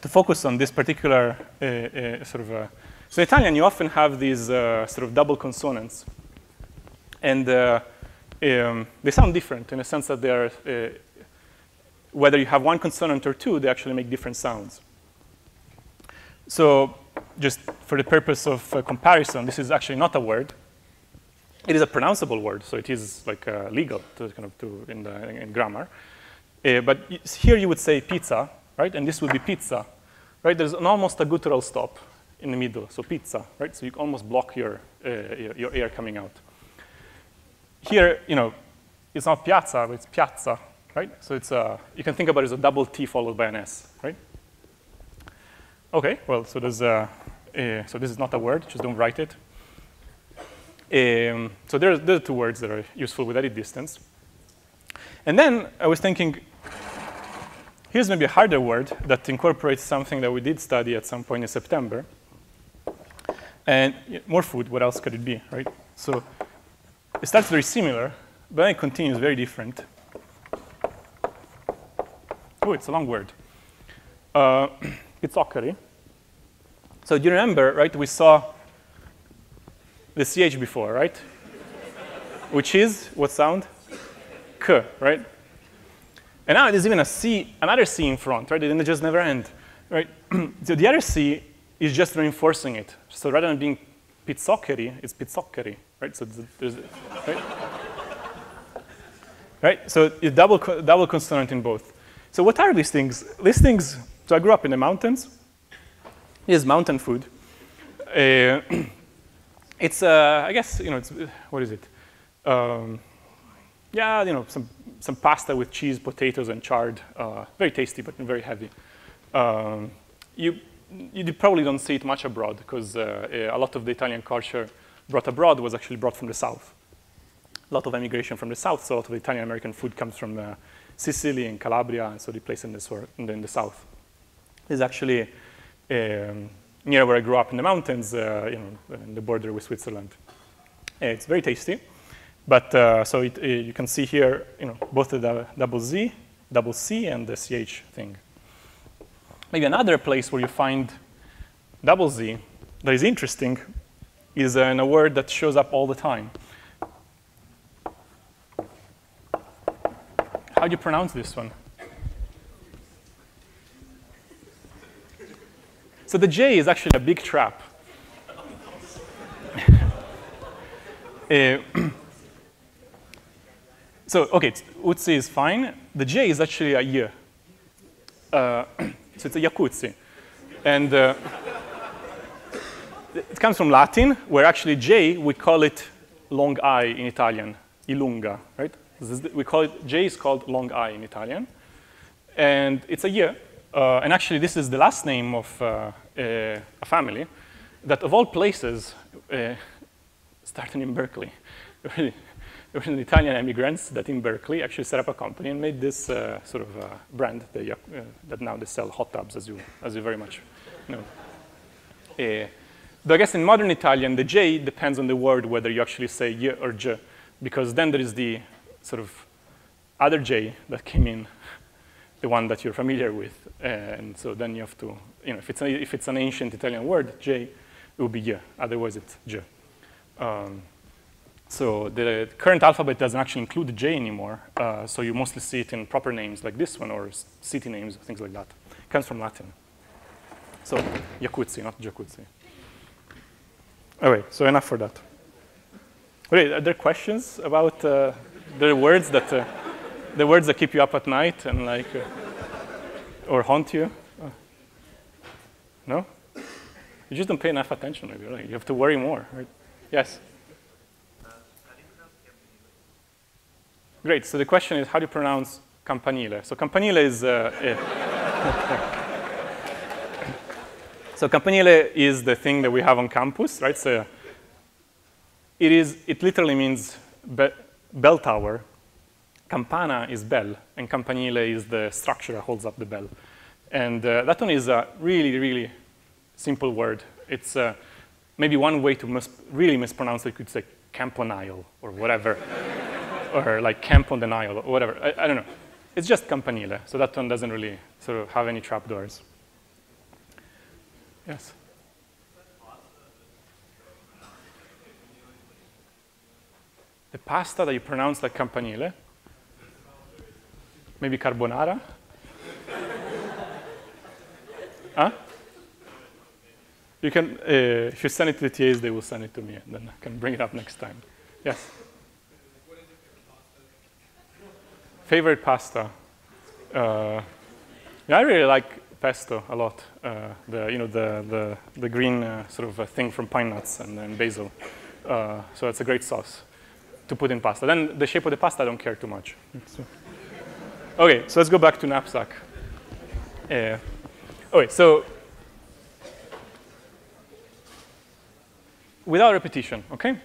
focus on this particular so in Italian, you often have these sort of double consonants, and they sound different in the sense that they're whether you have one consonant or two, they actually make different sounds. So just for the purpose of comparison, this is actually not a word. It is a pronounceable word, so it is like legal to in grammar. But here you would say pizza, right? And this would be pizza, right? There's almost a guttural stop in the middle, so pizza, right? So you almost block your air coming out. Here, it's not piazza, but it's piazza, right? So it's you can think about it as a double T followed by an S, right? Okay, well, so there's so this is not a word, just don't write it. So there are two words that are useful with edit distance. And then I was thinking, here's maybe a harder word that incorporates something that we did study at some point in September. And more food, what else could it be, right? So it starts very similar, but then it continues very different. Oh, it's a long word. Pizzoccheri. So do you remember, right, we saw the CH before, right? Which is, what sound? K, right? And now there's even a C, another C in front, right? And it just never end, right? So the other C is just reinforcing it. So rather than being pizzoccheri, it's pizzoccheri, right? So there's right? Right? So it's double consonant in both. So what are these things? These things, so I grew up in the mountains. Here's mountain food. It's, I guess, it's, what is it? Yeah, some pasta with cheese, potatoes, and chard. Very tasty, but very heavy. You probably don't see it much abroad because a lot of the Italian culture brought abroad was actually brought from the south. A lot of emigration from the south, so a lot of the Italian-American food comes from Sicily and Calabria, and so they place in the south. It's actually near where I grew up in the mountains, in the border with Switzerland. It's very tasty, but so you can see here, both the double C, and the CH thing. Maybe another place where you find double Z that is interesting is in a word that shows up all the time. How do you pronounce this one? So the J is actually a big trap. So, OK, Utsi is fine. The J is actually a Y. So it's a Yakutsi. And it comes from Latin, where actually J, we call it long I in Italian, ilunga, right? We call it, J is called long I in Italian. And it's a Y. And actually, this is the last name of a family that, of all places, started in Berkeley. There were Italian immigrants that in Berkeley actually set up a company and made this sort of brand that now they sell hot tubs, as you very much know. But I guess in modern Italian, the J depends on the word whether you actually say Y or J, because then there is the sort of other j that came in, the one that you're familiar with. And so then you have to, if it's an ancient Italian word, j, it will be j. Otherwise, it's j. So the current alphabet doesn't actually include j anymore. So you mostly see it in proper names like this one or city names, things like that. It comes from Latin. So Yakutsi, not Jakutsi. All right, so enough for that. Wait, are there questions about the words that keep you up at night and like, or haunt you? No? You just don't pay enough attention, maybe, right? You have to worry more, right? Yes? Great, so the question is, how do you pronounce campanile? So campanile is, so campanile is the thing that we have on campus, right? So it literally means bell tower. Campana is bell, and campanile is the structure that holds up the bell. And that one is a really, really simple word. It's maybe one way to really mispronounce it, you could say campanile or whatever, or like camp on the Nile or whatever. I don't know. It's just campanile, so that one doesn't really sort of have any trapdoors. Yes? The pasta that you pronounce like campanile? Maybe carbonara? Huh? You can, if you send it to the TAs, they will send it to me, and then I can bring it up next time. Yes? Favorite pasta? Yeah, I really like pesto a lot. The green sort of thing from pine nuts and then basil. So it's a great sauce to put in pasta. Then the shape of the pasta, I don't care too much. Okay, so let's go back to knapsack. Okay, so without repetition, okay?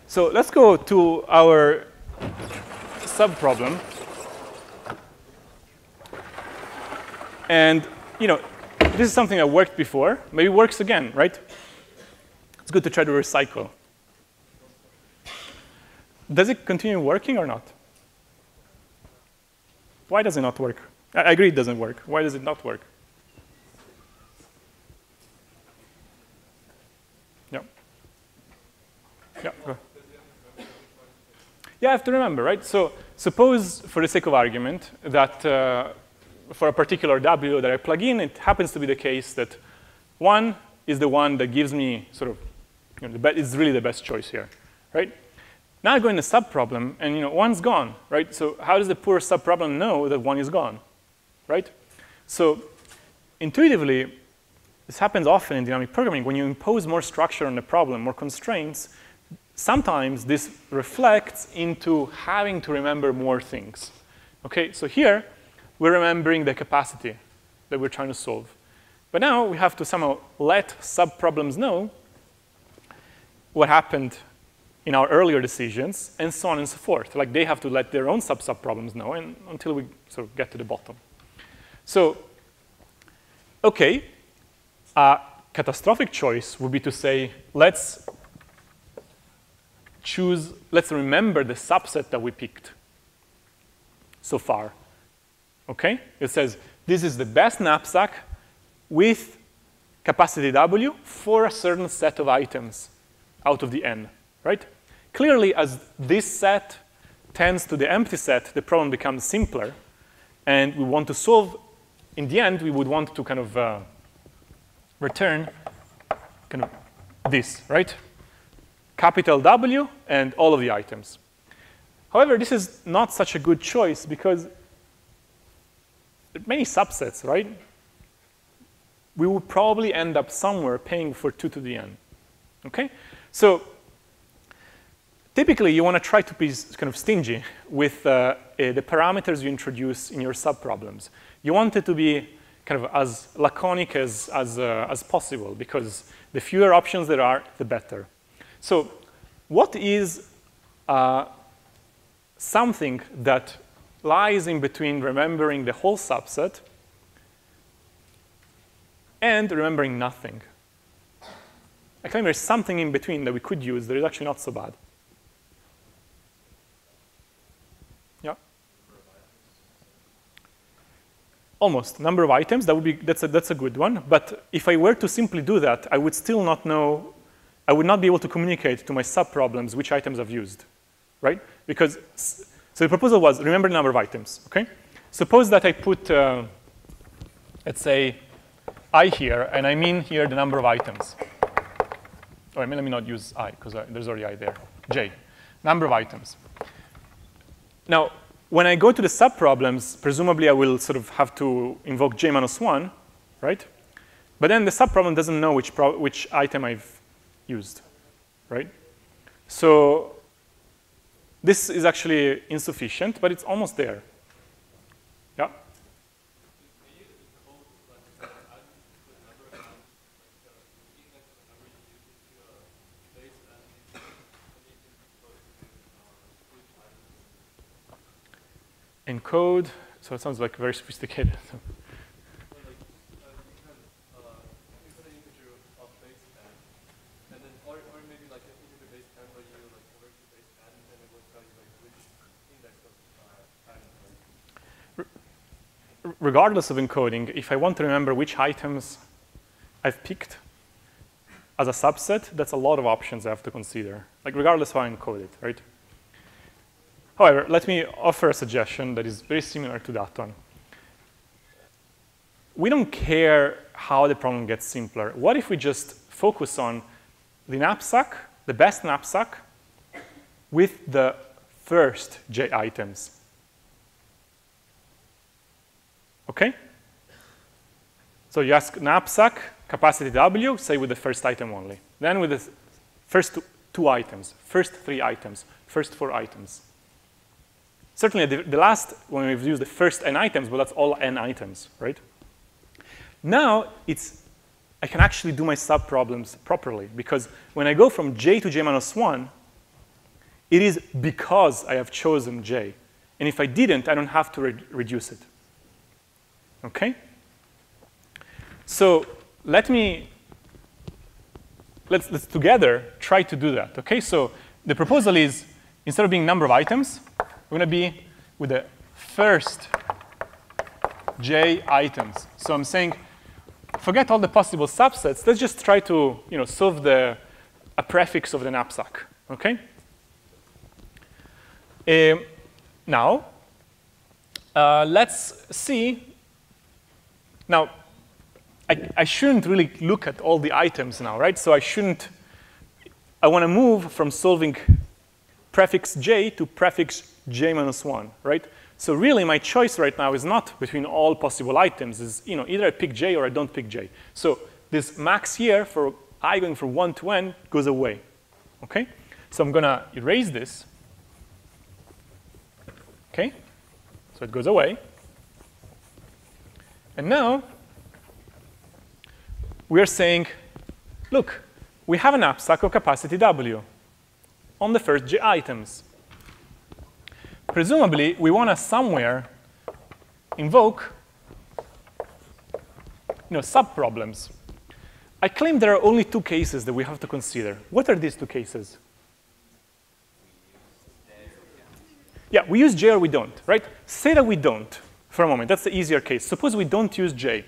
So let's go to our subproblem. And this is something that worked before. Maybe it works again, right? It's good to try to recycle. Does it continue working or not? Why does it not work? I agree it doesn't work. Why does it not work? Yeah. Yeah, go. Yeah, I have to remember, right? So suppose, for the sake of argument, that for a particular W that I plug in, it happens to be the case that 1 is the one that gives me sort of, is really the best choice here, right? Now I go in the subproblem, and 1's gone, right? So how does the poor subproblem know that 1 is gone, right? So intuitively, this happens often in dynamic programming. When you impose more structure on the problem, more constraints, sometimes this reflects into having to remember more things. Okay, so here, we're remembering the capacity that we're trying to solve. But now we have to somehow let subproblems know what happened in our earlier decisions, and so on and so forth. Like they have to let their own subproblems know and until we sort of get to the bottom. So, okay, a catastrophic choice would be to say, let's remember the subset that we picked so far. Okay? It says, this is the best knapsack with capacity W for a certain set of items out of the n. Right? Clearly, as this set tends to the empty set, the problem becomes simpler. And we want to solve, in the end, we would want to kind of return kind of this, right? Capital W and all of the items. However, this is not such a good choice because there are many subsets, right? We will probably end up somewhere paying for 2 to the n. Okay? So typically, you want to try to be kind of stingy with the parameters you introduce in your subproblems. You want it to be kind of as laconic as possible, because the fewer options there are, the better. So what is something that lies in between remembering the whole subset and remembering nothing? I claim there's something in between that we could use that is actually not so bad. almost number of items. That's a good one. But if I were to simply do that, I would still not know. I would not be able to communicate to my subproblems which items I've used, right? Because so the proposal was remember the number of items. Okay. Suppose that I put let's say I here, and I mean here the number of items. Or let me not use I because there's already I there. J, number of items. Now, when I go to the subproblems, presumably I will sort of have to invoke j minus 1, right? But then the subproblem doesn't know which item I've used, right? So this is actually insufficient, but it's almost there. Yeah? Encode, so it sounds like very sophisticated. Regardless of encoding, if I want to remember which items I've picked as a subset, that's a lot of options I have to consider, like regardless of how I encode it, right? However, let me offer a suggestion that is very similar to that one. We don't care how the problem gets simpler. What if we just focus on the knapsack, the best knapsack, with the first j items? Okay? So you ask knapsack, capacity W, say with the first item only. Then with the first two items, first 3 items, first 4 items. Certainly the last, when we've used the first n items, well, that's all n items, right? Now I can actually do my subproblems properly, because when I go from j to j minus 1, it is because I have chosen j. And if I didn't, I don't have to reduce it. Okay? So let's together try to do that. Okay? So the proposal is, instead of being number of items, we're going to be with the first j items. So I'm saying, forget all the possible subsets. Let's just try to solve a prefix of the knapsack. Okay? Now, let's see. Now, I shouldn't really look at all the items now, right? So I want to move from solving prefix j to prefix j minus 1, right? So really, my choice right now is not between all possible items. Is either I pick j or I don't pick j. So this max here for I going from 1 to n goes away. Okay? So I'm going to erase this. Okay? So it goes away. And now we are saying, look, we have a knapsack of capacity W on the first j items. Presumably, we want to somewhere invoke subproblems. I claim there are only 2 cases that we have to consider. What are these 2 cases? Yeah, we use j or we don't, right? Say that we don't for a moment. That's the easier case. Suppose we don't use j.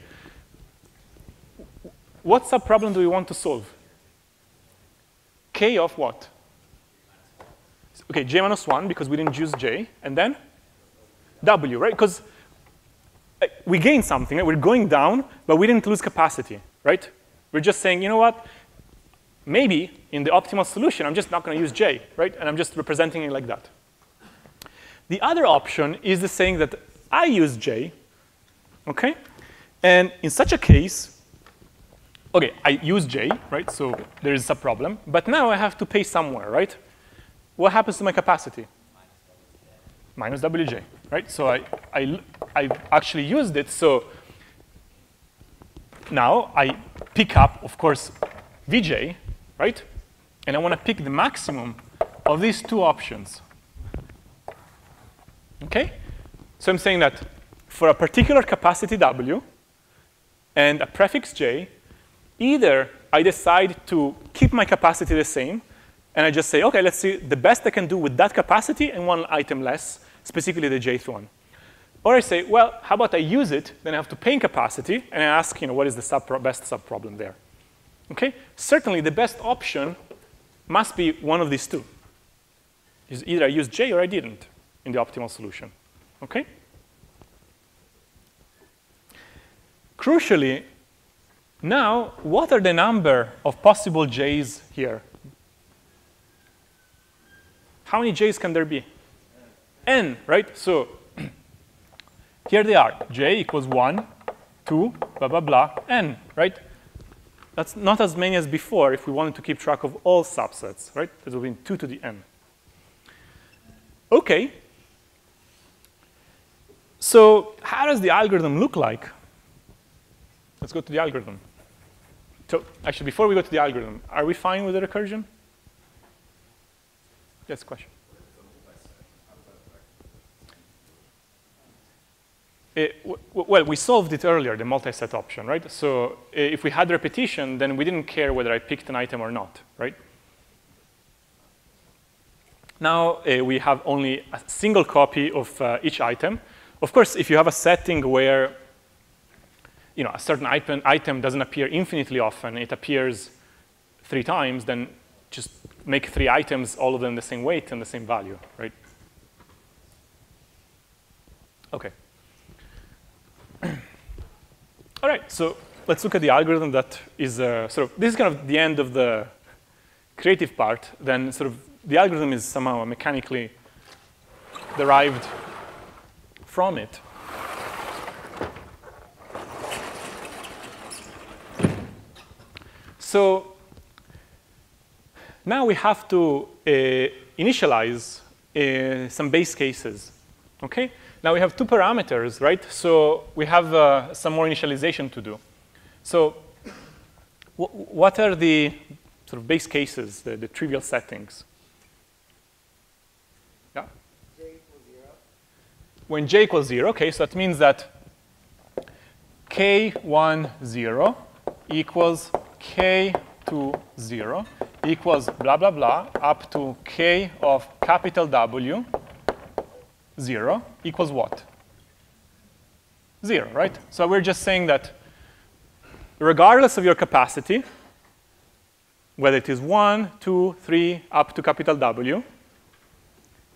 What subproblem do we want to solve? K of what? Okay, j minus 1, because we didn't use j. And then W, right? Because we gained something. Right? We're going down, but we didn't lose capacity, right? We're just saying, you know what? Maybe in the optimal solution, I'm just not going to use j, right? And I'm just representing it like that. The other option is the saying that I use j, okay? And in such a case, okay, I use j, right? So there is a problem. But now I have to pay somewhere, right? What happens to my capacity? Minus wj, right? So I actually used it. So now I pick up, of course, vj, right? And I want to pick the maximum of these 2 options. Okay? So I'm saying that for a particular capacity w and a prefix j, either I decide to keep my capacity the same, and I just say, OK, let's see the best I can do with that capacity and 1 item less, specifically the jth one. Or I say, well, how about I use it, then I have to pay in capacity, and I ask, what is the best subproblem there? Okay? Certainly, the best option must be one of these two. Either I used J or I didn't in the optimal solution. Okay? Crucially, now, what are the number of possible J's here? How many J's can there be? N, right? So here they are. J equals 1, 2, blah, blah, blah, N, right? That's not as many as before if we wanted to keep track of all subsets, right? That would be 2 to the N. OK. So how does the algorithm look like? Let's go to the algorithm. So actually, before we go to the algorithm, are we fine with the recursion? Yes, question. Well, we solved it earlier, the multi-set option, right? So if we had repetition, then we didn't care whether I picked an item or not, right? Now we have only a single copy of each item. Of course, if you have a setting where a certain item doesn't appear infinitely often, it appears 3 times, then just make 3 items, all of them the same weight and the same value, right? OK. All right, so let's look at the algorithm that is this is kind of the end of the creative part. Then the algorithm is somehow mechanically derived from it. So now we have to initialize some base cases, OK? Now we have 2 parameters, right? So we have some more initialization to do. So what are the base cases, the trivial settings? Yeah? J equals 0. When J equals 0, OK, so that means that K1, 0 equals K2, 0 equals blah, blah, blah, up to K of capital W, 0 equals what? 0, right? So we're just saying that regardless of your capacity, whether it is 1, 2, 3, up to capital W,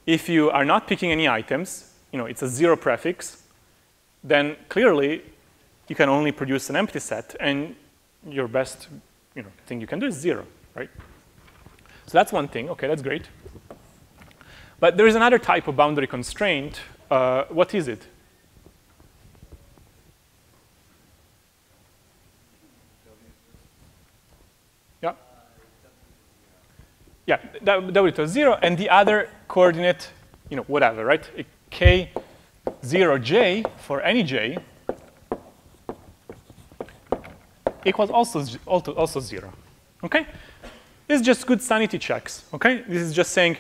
if you are not picking any items, it's a 0 prefix, then clearly you can only produce an empty set, and your best thing you can do is 0, right? So that's one thing. OK, that's great. But there is another type of boundary constraint. What is it? Yeah? Yeah, W equals 0. And the other coordinate, whatever, right? K0j for any j equals also 0. OK? This is just good sanity checks. OK? This is just saying,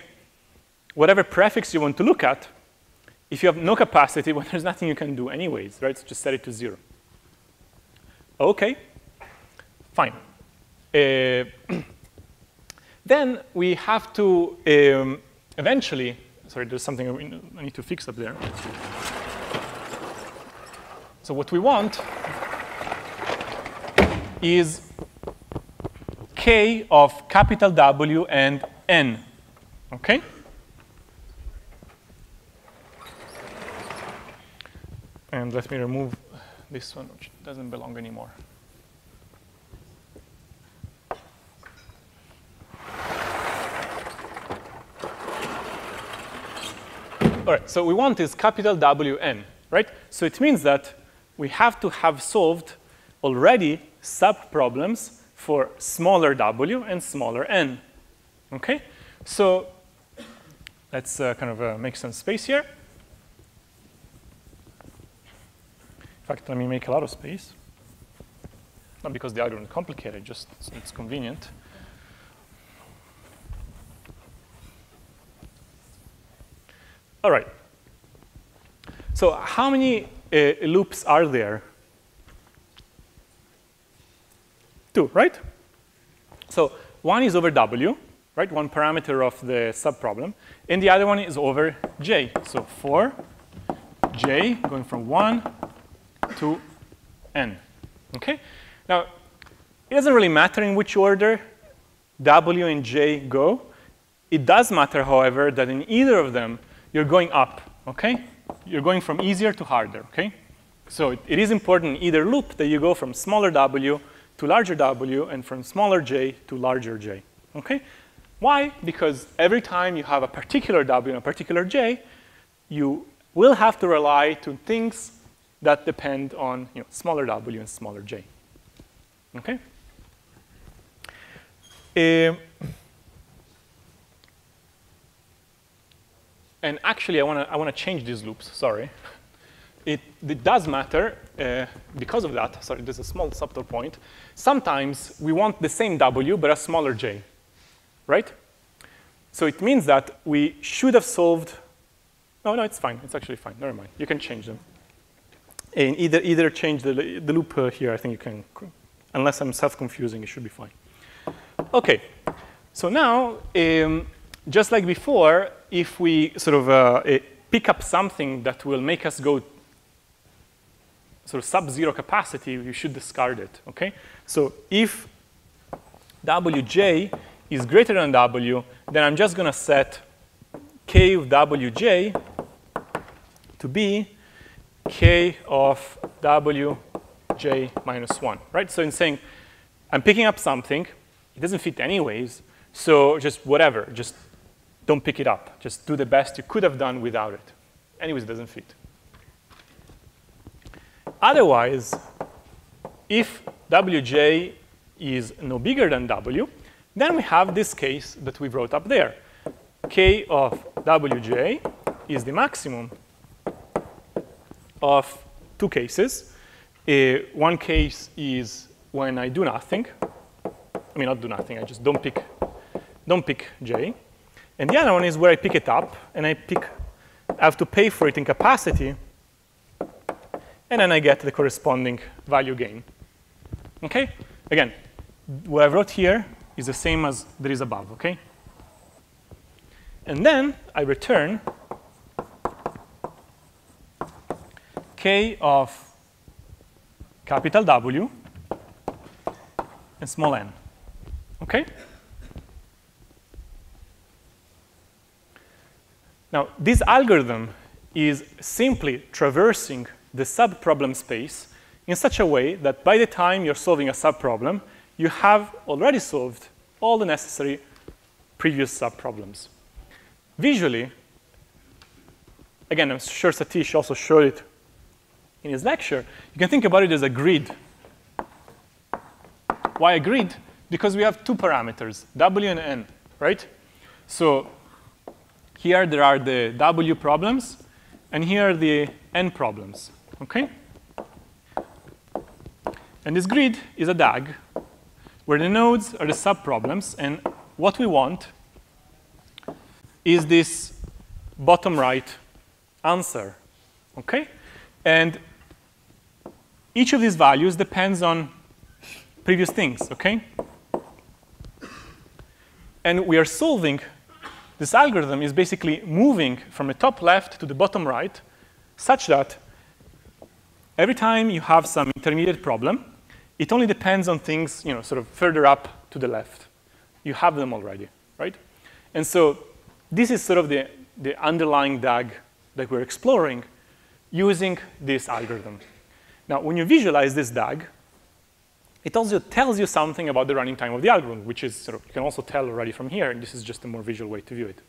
whatever prefix you want to look at, if you have no capacity, well, there's nothing you can do anyways, right? So just set it to 0. OK, fine. Then we have to eventually, sorry, there's something I need to fix up there. So what we want is K of capital W and N, OK? And let me remove this one, which doesn't belong anymore. All right, so we want is capital WN, right? So it means that we have to have solved already subproblems for smaller w and smaller n, OK? So let's kind of make some space here. In fact, let me make a lot of space. Not because the algorithm is complicated, just so it's convenient. All right. So how many loops are there? 2, right? So one is over w, right? One parameter of the subproblem. And the other one is over j. So for j going from 1 to n. Okay? Now, it doesn't really matter in which order w and j go. It does matter, however, that in either of them, you're going up. Okay? You're going from easier to harder. Okay? So it is important in either loop that you go from smaller w to larger w and from smaller j to larger j. Okay? Why? Because every time you have a particular w and a particular j, you will have to rely to things that depend on smaller w and smaller j. Okay? And actually, I want to change these loops. Sorry. It does matter because of that. Sorry, there's a small subtle point. Sometimes we want the same w, but a smaller j. Right? So it means that we should have solved. No, it's fine. It's actually fine. Never mind. You can change them. And either change the loop here. I think you can. Unless I'm self-confusing, it should be fine. OK. So now, just like before, if we sort of pick up something that will make us go sort of sub-zero capacity, you should discard it. OK? So if wj is greater than w, then I'm just going to set k of wj to be k of wj minus 1. Right? So in saying, I'm picking up something. It doesn't fit anyways. So just whatever. Just don't pick it up. Just do the best you could have done without it. Anyways, it doesn't fit. Otherwise, if wj is no bigger than w, then we have this case that we wrote up there. K of wj is the maximum of two cases. One case is when I do nothing. I mean, not do nothing. I just don't pick j. And the other one is where I pick it up, and I have to pay for it in capacity, and then I get the corresponding value gain. OK? Again, what I wrote here is the same as there is above. OK? And then I return k of capital W and small n. OK? Now, this algorithm is simply traversing the subproblem space in such a way that by the time you're solving a subproblem, you have already solved all the necessary previous subproblems. Visually, again, I'm sure Satish also showed it in his lecture, you can think about it as a grid. Why a grid? Because we have two parameters, w and n, right? So here there are the w problems, and here are the n problems, OK? And this grid is a DAG, where the nodes are the subproblems, and what we want is this bottom right answer, OK? And each of these values depends on previous things, OK? And we are solving. This algorithm is basically moving from the top left to the bottom right such that every time you have some intermediate problem, it only depends on things sort of further up to the left. You have them already, right? And so this is sort of the underlying DAG that we're exploring using this algorithm. Now, when you visualize this DAG, it also tells you something about the running time of the algorithm, which is sort of, you can also tell already from here, and this is just a more visual way to view it.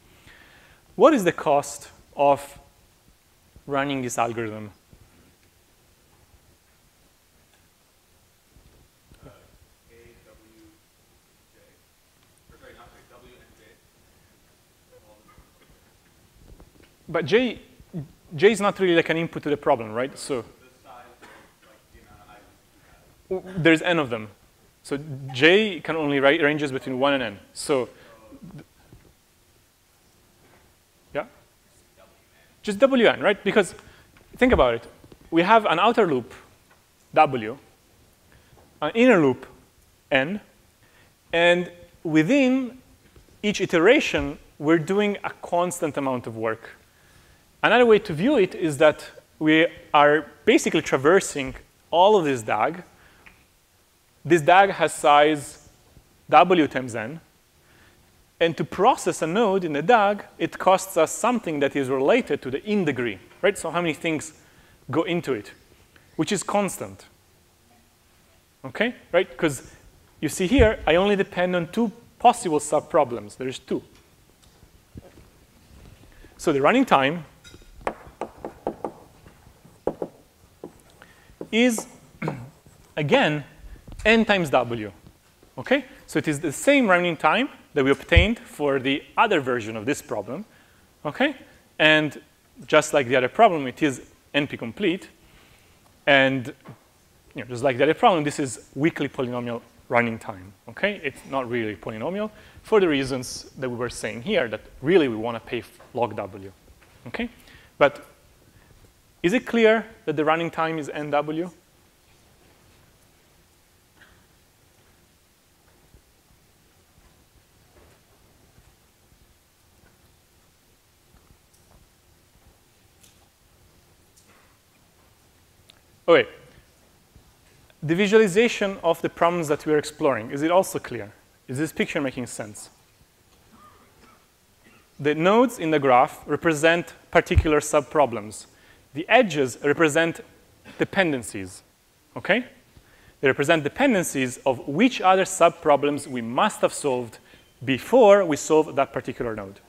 What is the cost of running this algorithm? But J is not really like an input to the problem, right? So there's n of them. So J can only ranges between 1 and n. So yeah, just Wn, right? Because think about it. We have an outer loop, W, an inner loop, N, and within each iteration, we're doing a constant amount of work. Another way to view it is that we are basically traversing all of this DAG. This DAG has size W times n. And to process a node in the DAG, it costs us something that is related to the in degree, right? So how many things go into it, which is constant. Okay, right? Because you see here, I only depend on 2 possible subproblems. There's 2. So the running time is, again, n times w. Okay? So it is the same running time that we obtained for the other version of this problem. Okay? And just like the other problem, it is NP complete. And just like the other problem, this is weakly polynomial running time. Okay? It's not really polynomial for the reasons that we were saying here, that really we want to pay log w. Okay? But is it clear that the running time is nw? Okay. The visualization of the problems that we are exploring, is it also clear? Is this picture making sense? The nodes in the graph represent particular subproblems. The edges represent dependencies, okay? They represent dependencies of which other subproblems we must have solved before we solve that particular node.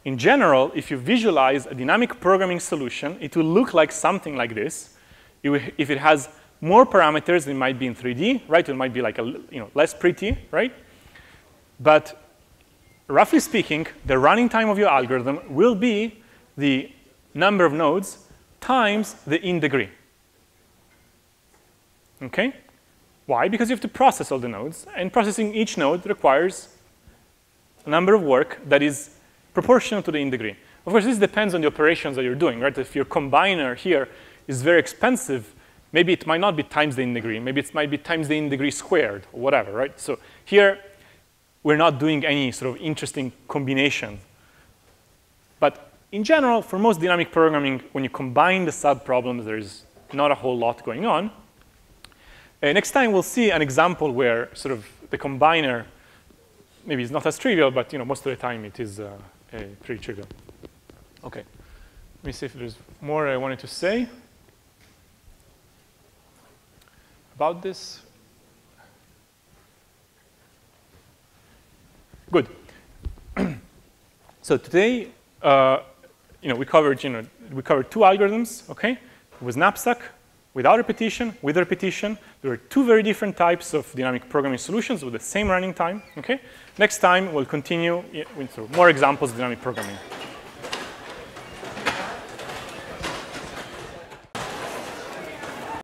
In general, if you visualize a dynamic programming solution, it will look like something like this. If it has more parameters, it might be in 3D, right? It might be like less pretty, right? But roughly speaking, the running time of your algorithm will be the number of nodes times the in degree. Okay? Why? Because you have to process all the nodes, and processing each node requires a number of work that is proportional to the in degree. Of course, this depends on the operations that you're doing, right? If your combiner here is very expensive, maybe it might not be times the in degree. Maybe it might be times the in degree squared, or whatever, right? So here, we're not doing any sort of interesting combination. But in general, for most dynamic programming, when you combine the subproblems, there's not a whole lot going on. Next time, we'll see an example where sort of the combiner maybe is not as trivial, but most of the time it is pretty trivial. Okay. Let me see if there's more I wanted to say about this. Good. So today, we covered 2 algorithms. Okay, it was knapsack without repetition, with repetition. There are 2 very different types of dynamic programming solutions with the same running time. Okay. Next time we'll continue with more examples of dynamic programming.